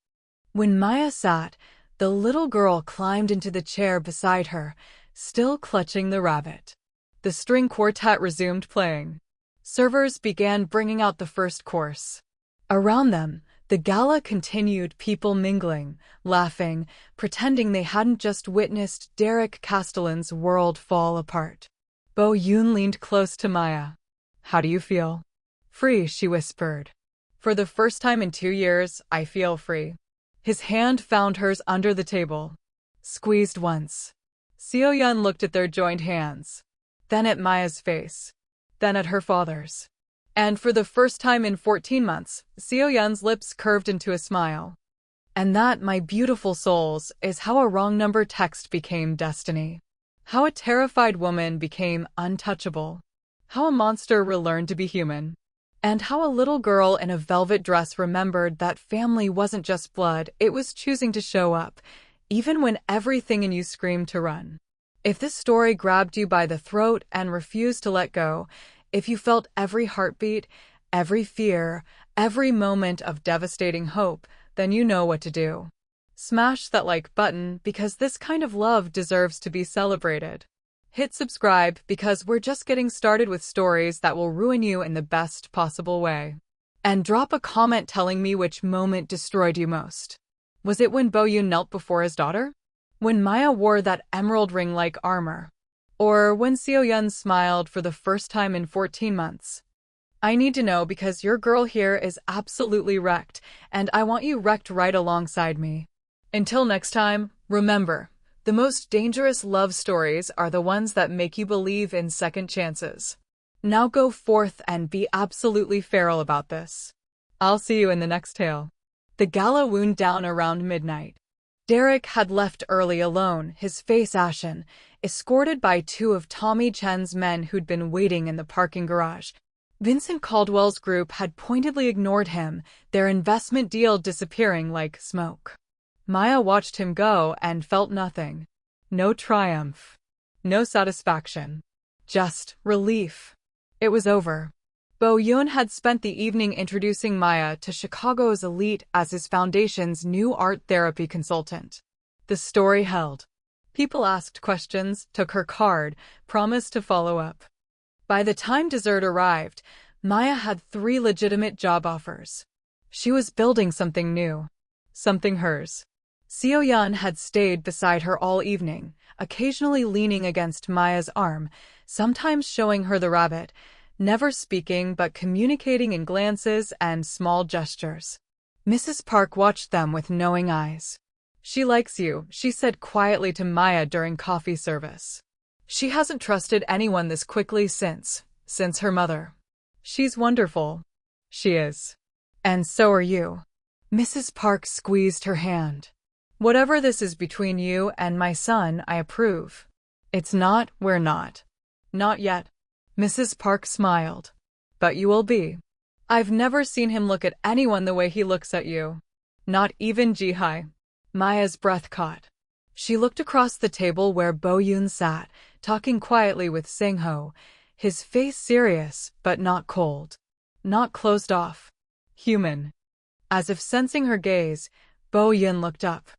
When Maya sat, the little girl climbed into the chair beside her, still clutching the rabbit. The string quartet resumed playing. Servers began bringing out the first course. Around them, the gala continued, people mingling, laughing, pretending they hadn't just witnessed Derek Castellan's world fall apart. Bo Yoon leaned close to Maya. How do you feel? Free, she whispered. For the first time in 2 years, I feel free. His hand found hers under the table. Squeezed once. Seo Yun looked at their joined hands. Then at Maya's face. Then at her father's. And for the first time in 14 months, Seo Yun's lips curved into a smile. And that, my beautiful souls, is how a wrong number text became destiny. How a terrified woman became untouchable. How a monster relearned to be human. And how a little girl in a velvet dress remembered that family wasn't just blood, it was choosing to show up, even when everything in you screamed to run. If this story grabbed you by the throat and refused to let go, if you felt every heartbeat, every fear, every moment of devastating hope, then you know what to do. Smash that like button because this kind of love deserves to be celebrated. Hit subscribe because we're just getting started with stories that will ruin you in the best possible way. And drop a comment telling me which moment destroyed you most. Was it when Bo Yoon knelt before his daughter? When Maya wore that emerald ring like armor? Or when Seo Yun smiled for the first time in 14 months? I need to know because your girl here is absolutely wrecked, and I want you wrecked right alongside me. Until next time, remember, the most dangerous love stories are the ones that make you believe in second chances. Now go forth and be absolutely feral about this. I'll see you in the next tale. The gala wound down around midnight. Derek had left early alone, his face ashen, escorted by 2 of Tommy Chen's men who'd been waiting in the parking garage. Vincent Caldwell's group had pointedly ignored him, their investment deal disappearing like smoke. Maya watched him go and felt nothing. No triumph. No satisfaction. Just relief. It was over. Bo Yoon had spent the evening introducing Maya to Chicago's elite as his foundation's new art therapy consultant. The story held. People asked questions, took her card, promised to follow up. By the time dessert arrived, Maya had 3 legitimate job offers. She was building something new. Something hers. Seo Yun had stayed beside her all evening, occasionally leaning against Maya's arm, sometimes showing her the rabbit, never speaking but communicating in glances and small gestures. Mrs. Park watched them with knowing eyes. She likes you, she said quietly to Maya during coffee service. She hasn't trusted anyone this quickly since her mother. She's wonderful. She is. And so are you. Mrs. Park squeezed her hand. Whatever this is between you and my son, I approve. It's not, we're not. Not yet. Mrs. Park smiled. But you will be. I've never seen him look at anyone the way he looks at you. Not even Jihai. Maya's breath caught. She looked across the table where Bo-yoon sat, talking quietly with Sang-ho, his face serious but not cold. Not closed off. Human. As if sensing her gaze, Bo-yoon looked up.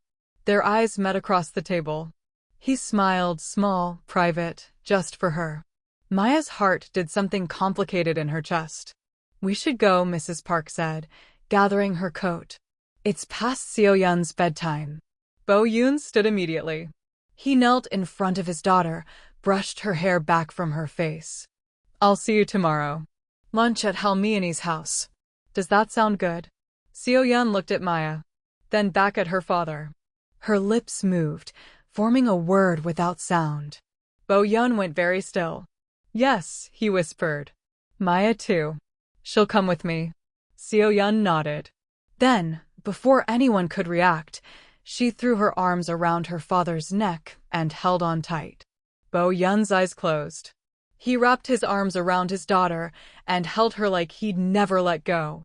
Their eyes met across the table. He smiled, small, private, just for her. Maya's heart did something complicated in her chest. We should go, Mrs. Park said, gathering her coat. It's past Seo-yun's bedtime. Bo-yoon stood immediately. He knelt in front of his daughter, brushed her hair back from her face. I'll see you tomorrow. Lunch at Halmiani's house. Does that sound good? Seo-yun looked at Maya, then back at her father. Her lips moved, forming a word without sound. Bo-yoon went very still. Yes, he whispered. Maya too. She'll come with me. Seo-yun nodded. Then, before anyone could react, she threw her arms around her father's neck and held on tight. Bo-yoon's eyes closed. He wrapped his arms around his daughter and held her like he'd never let go.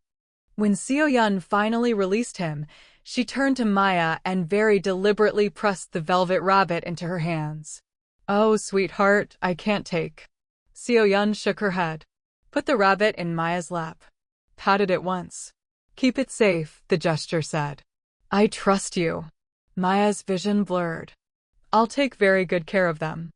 When Seo-yun finally released him, she turned to Maya and very deliberately pressed the velvet rabbit into her hands. Oh, sweetheart, I can't take. Seo-yun shook her head. Put the rabbit in Maya's lap. Patted it once. Keep it safe, the gesture said. I trust you. Maya's vision blurred. I'll take very good care of them.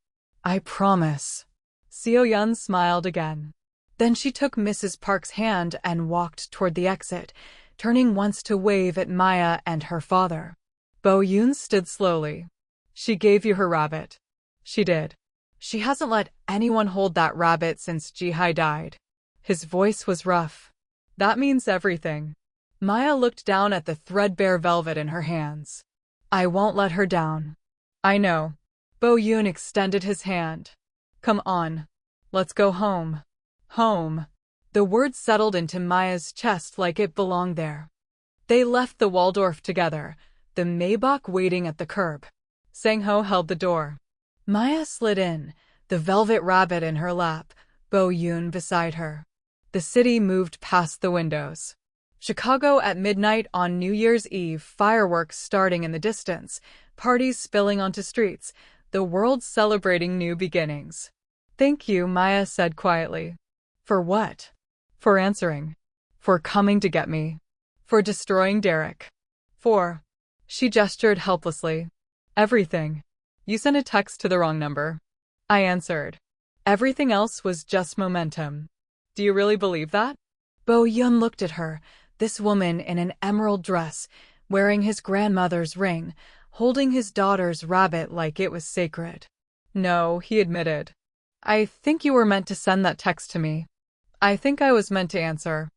I promise. Seo-yun smiled again. Then she took Mrs. Park's hand and walked toward the exit, turning once to wave at Maya and her father. Bo-yoon stood slowly. She gave you her rabbit. She did. She hasn't let anyone hold that rabbit since Jihai died. His voice was rough. That means everything. Maya looked down at the threadbare velvet in her hands. I won't let her down. I know. Bo-yoon extended his hand. Come on. Let's go home. Home. The word settled into Maya's chest like it belonged there. They left the Waldorf together, the Maybach waiting at the curb. Sang-ho held the door. Maya slid in, the velvet rabbit in her lap, Bo-yoon beside her. The city moved past the windows. Chicago at midnight on New Year's Eve, fireworks starting in the distance, parties spilling onto streets, the world celebrating new beginnings. Thank you, Maya said quietly. For what? For answering. For coming to get me. For destroying Derek. For... She gestured helplessly. Everything. You sent a text to the wrong number. I answered. Everything else was just momentum. Do you really believe that? Bo-yoon looked at her, this woman in an emerald dress, wearing his grandmother's ring, holding his daughter's rabbit like it was sacred. No, he admitted. I think you were meant to send that text to me. I think I was meant to answer.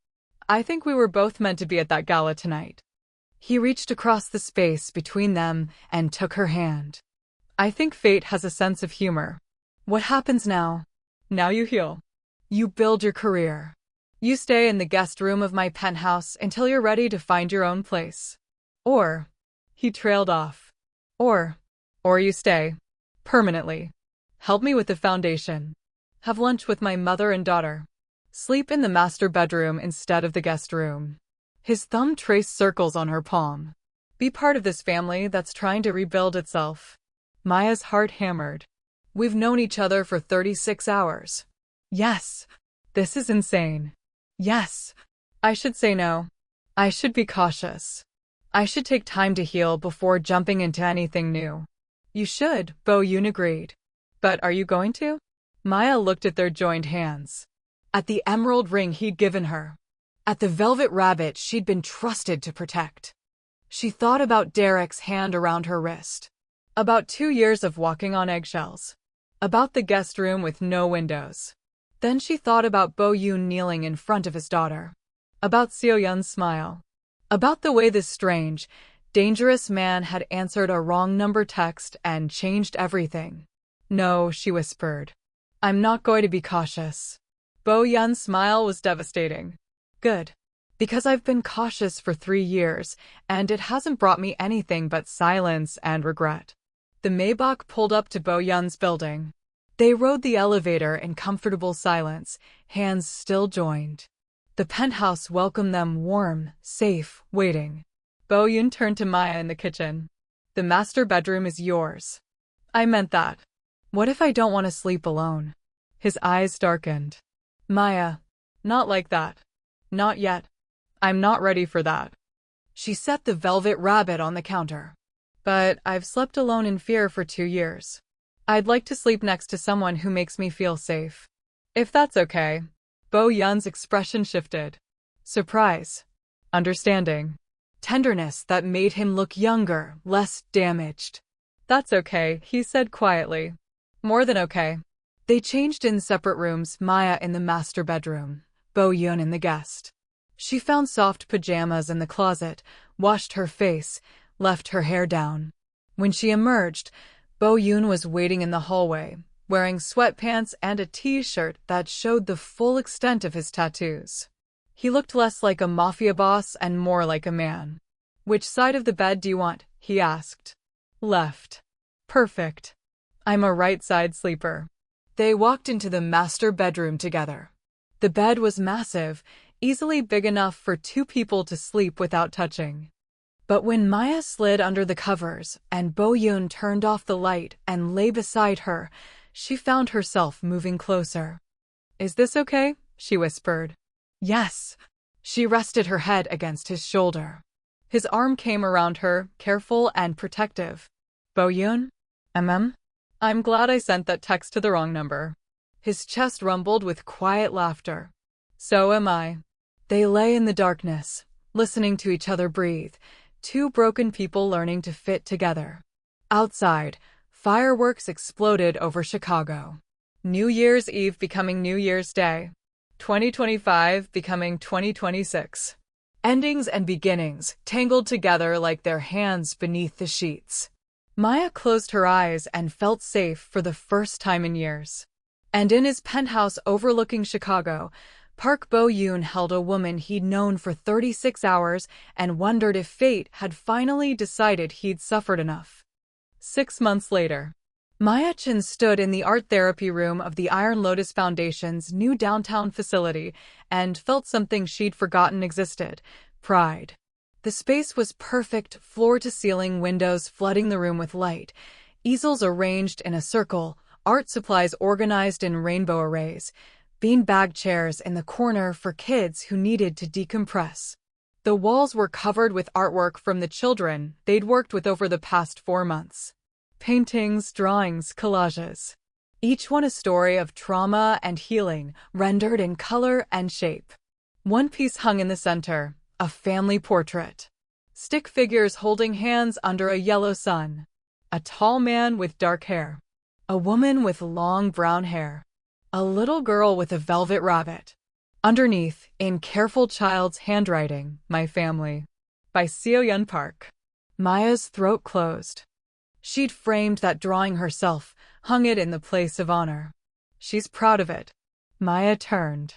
I think we were both meant to be at that gala tonight. He reached across the space between them and took her hand. I think fate has a sense of humor. What happens now? Now you heal. You build your career. You stay in the guest room of my penthouse until you're ready to find your own place. Or, he trailed off. Or you stay. Permanently. Help me with the foundation. Have lunch with my mother and daughter. Sleep in the master bedroom instead of the guest room. His thumb traced circles on her palm. Be part of this family that's trying to rebuild itself. Maya's heart hammered. We've known each other for 36 hours. Yes. This is insane. Yes. I should say no. I should be cautious. I should take time to heal before jumping into anything new. You should, Bo-yoon agreed. But are you going to? Maya looked at their joined hands. At the emerald ring he'd given her. At the velvet rabbit she'd been trusted to protect. She thought about Derek's hand around her wrist. About 2 years of walking on eggshells. About the guest room with no windows. Then she thought about Bo-yoon kneeling in front of his daughter. About Seo-yun's smile. About the way this strange, dangerous man had answered a wrong number text and changed everything. No, she whispered. I'm not going to be cautious. Bo-yoon's smile was devastating. Good. Because I've been cautious for 3 years, and it hasn't brought me anything but silence and regret. The Maybach pulled up to Bo Yun's building. They rode the elevator in comfortable silence, hands still joined. The penthouse welcomed them warm, safe, waiting. Bo Yun turned to Maya in the kitchen. The master bedroom is yours. I meant that. What if I don't want to sleep alone? His eyes darkened. Maya, not like that. Not yet. I'm not ready for that. She set the velvet rabbit on the counter. But I've slept alone in fear for 2 years. I'd like to sleep next to someone who makes me feel safe. If that's okay. Bo Yun's expression shifted. Surprise. Understanding. Tenderness that made him look younger, less damaged. That's okay, he said quietly. More than okay. They changed in separate rooms, Maya in the master bedroom, Bo Yun in the guest. She found soft pajamas in the closet, washed her face, left her hair down. When she emerged, Bo Yun was waiting in the hallway, wearing sweatpants and a t-shirt that showed the full extent of his tattoos. He looked less like a mafia boss and more like a man. Which side of the bed do you want? He asked. Left. Perfect. I'm a right-side sleeper. They walked into the master bedroom together. The bed was massive, easily big enough for 2 people to sleep without touching. But when Maya slid under the covers and Bo Yun turned off the light and lay beside her, she found herself moving closer. Is this okay? She whispered. Yes. She rested her head against his shoulder. His arm came around her, careful and protective. Bo Yun? I'm glad I sent that text to the wrong number. His chest rumbled with quiet laughter. So am I. They lay in the darkness, listening to each other breathe, 2 broken people learning to fit together. Outside, fireworks exploded over Chicago. New Year's Eve becoming New Year's Day. 2025 becoming 2026. Endings and beginnings tangled together like their hands beneath the sheets. Maya closed her eyes and felt safe for the first time in years. And in his penthouse overlooking Chicago, Park Bo Yun held a woman he'd known for 36 hours and wondered if fate had finally decided he'd suffered enough. 6 months later, Maya Chen stood in the art therapy room of the Iron Lotus Foundation's new downtown facility and felt something she'd forgotten existed: pride. The space was perfect, floor-to-ceiling windows flooding the room with light, easels arranged in a circle, art supplies organized in rainbow arrays, beanbag chairs in the corner for kids who needed to decompress. The walls were covered with artwork from the children they'd worked with over the past 4 months. Paintings, drawings, collages. Each one a story of trauma and healing, rendered in color and shape. One piece hung in the center, a family portrait. Stick figures holding hands under a yellow sun. A tall man with dark hair. A woman with long brown hair. A little girl with a velvet rabbit. Underneath, in careful child's handwriting, My Family. By Seo Yun Park. Maya's throat closed. She'd framed that drawing herself, hung it in the place of honor. She's proud of it. Maya turned.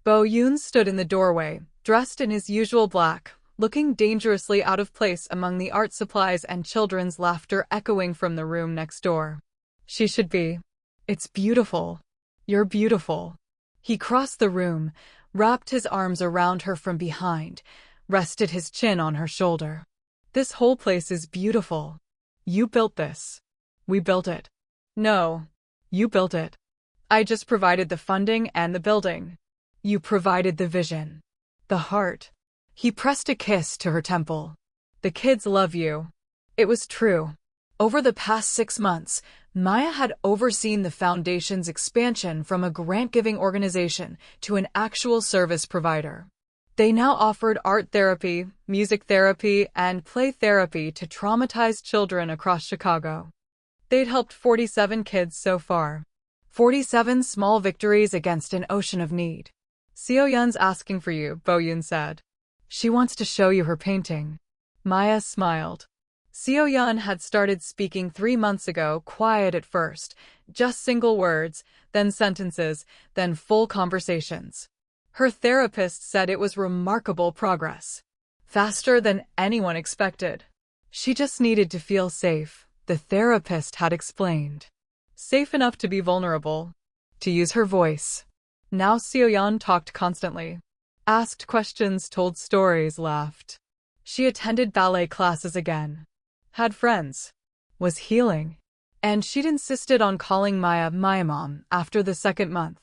Bo Yun stood in the doorway, dressed in his usual black, looking dangerously out of place among the art supplies and children's laughter echoing from the room next door. She should be. It's beautiful. You're beautiful. He crossed the room, wrapped his arms around her from behind, rested his chin on her shoulder. This whole place is beautiful. You built this. We built it. No. You built it. I just provided the funding and the building. You provided the vision. The heart. He pressed a kiss to her temple. The kids love you. It was true. Over the past 6 months, Maya had overseen the foundation's expansion from a grant-giving organization to an actual service provider. They now offered art therapy, music therapy, and play therapy to traumatized children across Chicago. They'd helped 47 kids so far. 47 small victories against an ocean of need. Seo Yun's asking for you, Bo Yun said. She wants to show you her painting. Maya smiled. Seo Yun had started speaking 3 months ago, quiet at first, just single words, then sentences, then full conversations. Her therapist said it was remarkable progress. Faster than anyone expected. She just needed to feel safe, the therapist had explained. Safe enough to be vulnerable. To use her voice. Now Seoyeon talked constantly. Asked questions, told stories, laughed. She attended ballet classes again. Had friends. Was healing. And she'd insisted on calling Maya my mom after the second month.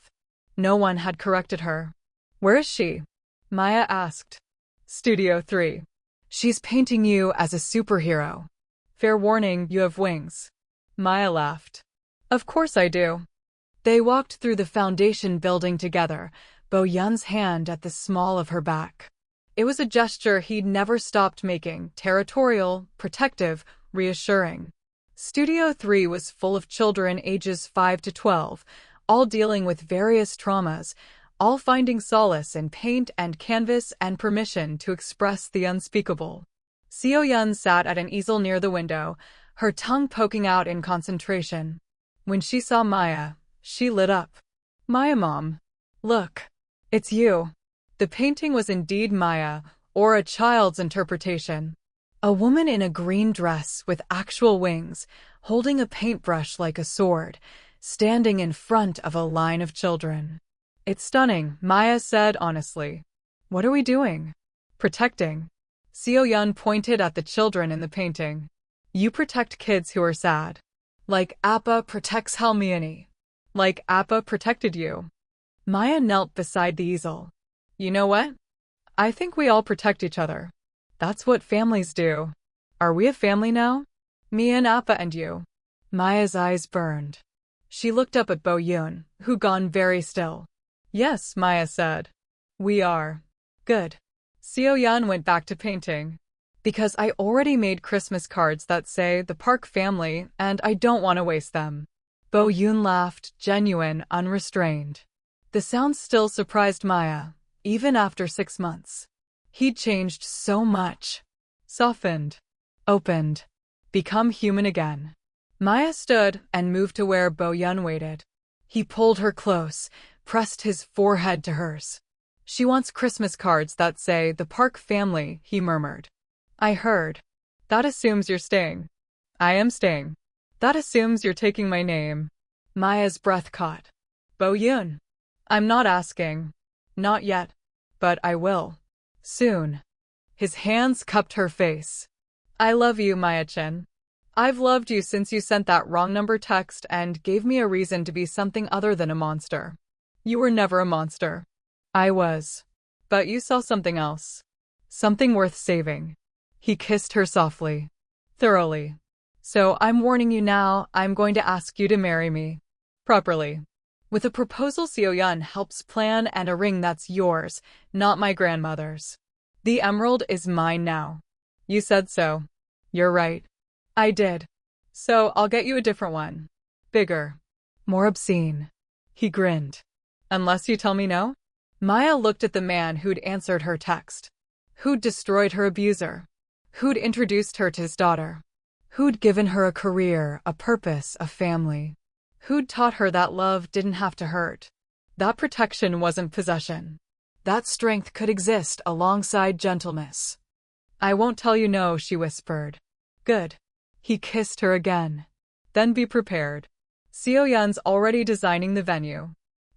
No one had corrected her. Where is she? Maya asked. Studio 3. She's painting you as a superhero. Fair warning, you have wings. Maya laughed. Of course I do. They walked through the foundation building together, Bo-yeon's hand at the small of her back. It was a gesture he'd never stopped making, territorial, protective, reassuring. Studio 3 was full of children ages 5 to 12, all dealing with various traumas, all finding solace in paint and canvas and permission to express the unspeakable. Seoyeon sat at an easel near the window, her tongue poking out in concentration. When she saw Maya, she lit up. Maya, Mom. Look. It's you. The painting was indeed Maya, or a child's interpretation. A woman in a green dress with actual wings, holding a paintbrush like a sword, standing in front of a line of children. It's stunning, Maya said honestly. What are we doing? Protecting. Seoyeon pointed at the children in the painting. You protect kids who are sad. Like Appa protects Halmiani. Like Appa protected you. Maya knelt beside the easel. You know what? I think we all protect each other. That's what families do. Are we a family now? Me and Appa and you. Maya's eyes burned. She looked up at Bo-yeon, who gone very still. Yes, Maya said. We are. Good. Seoyeon went back to painting. Because I already made Christmas cards that say the Park family, and I don't want to waste them. Bo-yeon laughed, genuine, unrestrained. The sound still surprised Maya, even after 6 months. He'd changed so much. Softened. Opened. Become human again. Maya stood and moved to where Bo-yeon waited. He pulled her close, pressed his forehead to hers. She wants Christmas cards that say the Park family, he murmured. I heard. That assumes you're staying. I am staying. That assumes you're taking my name. Maya's breath caught. Bo-yeon. I'm not asking. Not yet. But I will. Soon. His hands cupped her face. I love you, Maya-chan. I've loved you since you sent that wrong number text and gave me a reason to be something other than a monster. You were never a monster. I was. But you saw something else. Something worth saving. He kissed her softly. Thoroughly. So I'm warning you now, I'm going to ask you to marry me. Properly. With a proposal Seoyeon helps plan and a ring that's yours, not my grandmother's. The emerald is mine now. You said so. You're right. I did. So I'll get you a different one. Bigger. More obscene. He grinned. Unless you tell me no? Maya looked at the man who'd answered her text. Who'd destroyed her abuser. Who'd introduced her to his daughter. Who'd given her a career, a purpose, a family. Who'd taught her that love didn't have to hurt. That protection wasn't possession. That strength could exist alongside gentleness. I won't tell you no, she whispered. Good. He kissed her again. Then be prepared. Seoyeon's already designing the venue.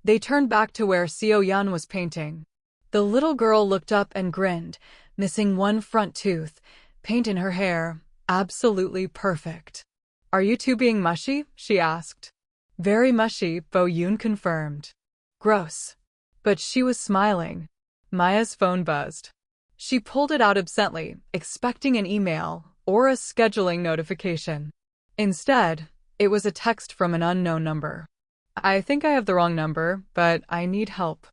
They turned back to where Seoyeon was painting. The little girl looked up and grinned, missing one front tooth, paint in her hair, absolutely perfect. Are you two being mushy? She asked. Very mushy, Bo-yeon confirmed. Gross. But she was smiling. Maya's phone buzzed. She pulled it out absently, expecting an email or a scheduling notification. Instead, it was a text from an unknown number. I think I have the wrong number, but I need help.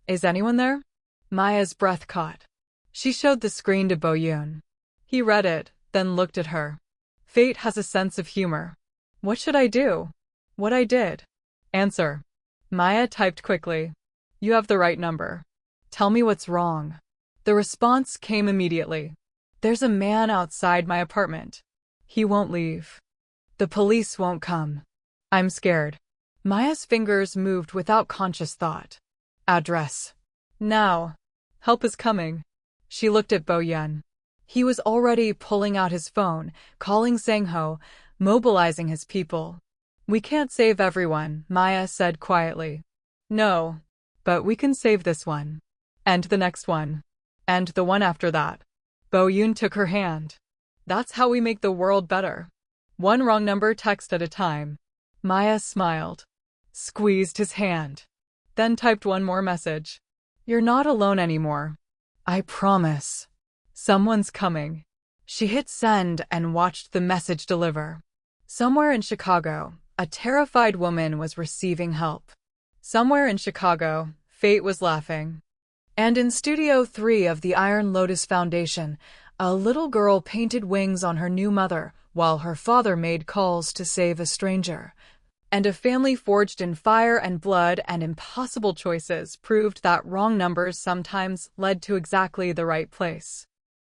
Is anyone there? Maya's breath caught. She showed the screen to Bo-yeon. He read it, then looked at her. Fate has a sense of humor. What should I do? What I did. Answer. Maya typed quickly. You have the right number. Tell me what's wrong. The response came immediately. There's a man outside my apartment. He won't leave. The police won't come. I'm scared. Maya's fingers moved without conscious thought. Address. Now. Help is coming. She looked at Boyan. He was already pulling out his phone, calling Sangho, mobilizing his people. We can't save everyone, Maya said quietly. No. But we can save this one. And the next one. And the one after that. Boyun took her hand. That's how we make the world better. One wrong number text at a time. Maya smiled. Squeezed his hand. Then typed one more message. You're not alone anymore. I promise. Someone's coming. She hit send and watched the message deliver. Somewhere in Chicago, a terrified woman was receiving help. Somewhere in Chicago, fate was laughing. And in Studio 3 of the Iron Lotus Foundation, a little girl painted wings on her new mother while her father made calls to save a stranger. And a family forged in fire and blood and impossible choices proved that wrong numbers sometimes led to exactly the right place.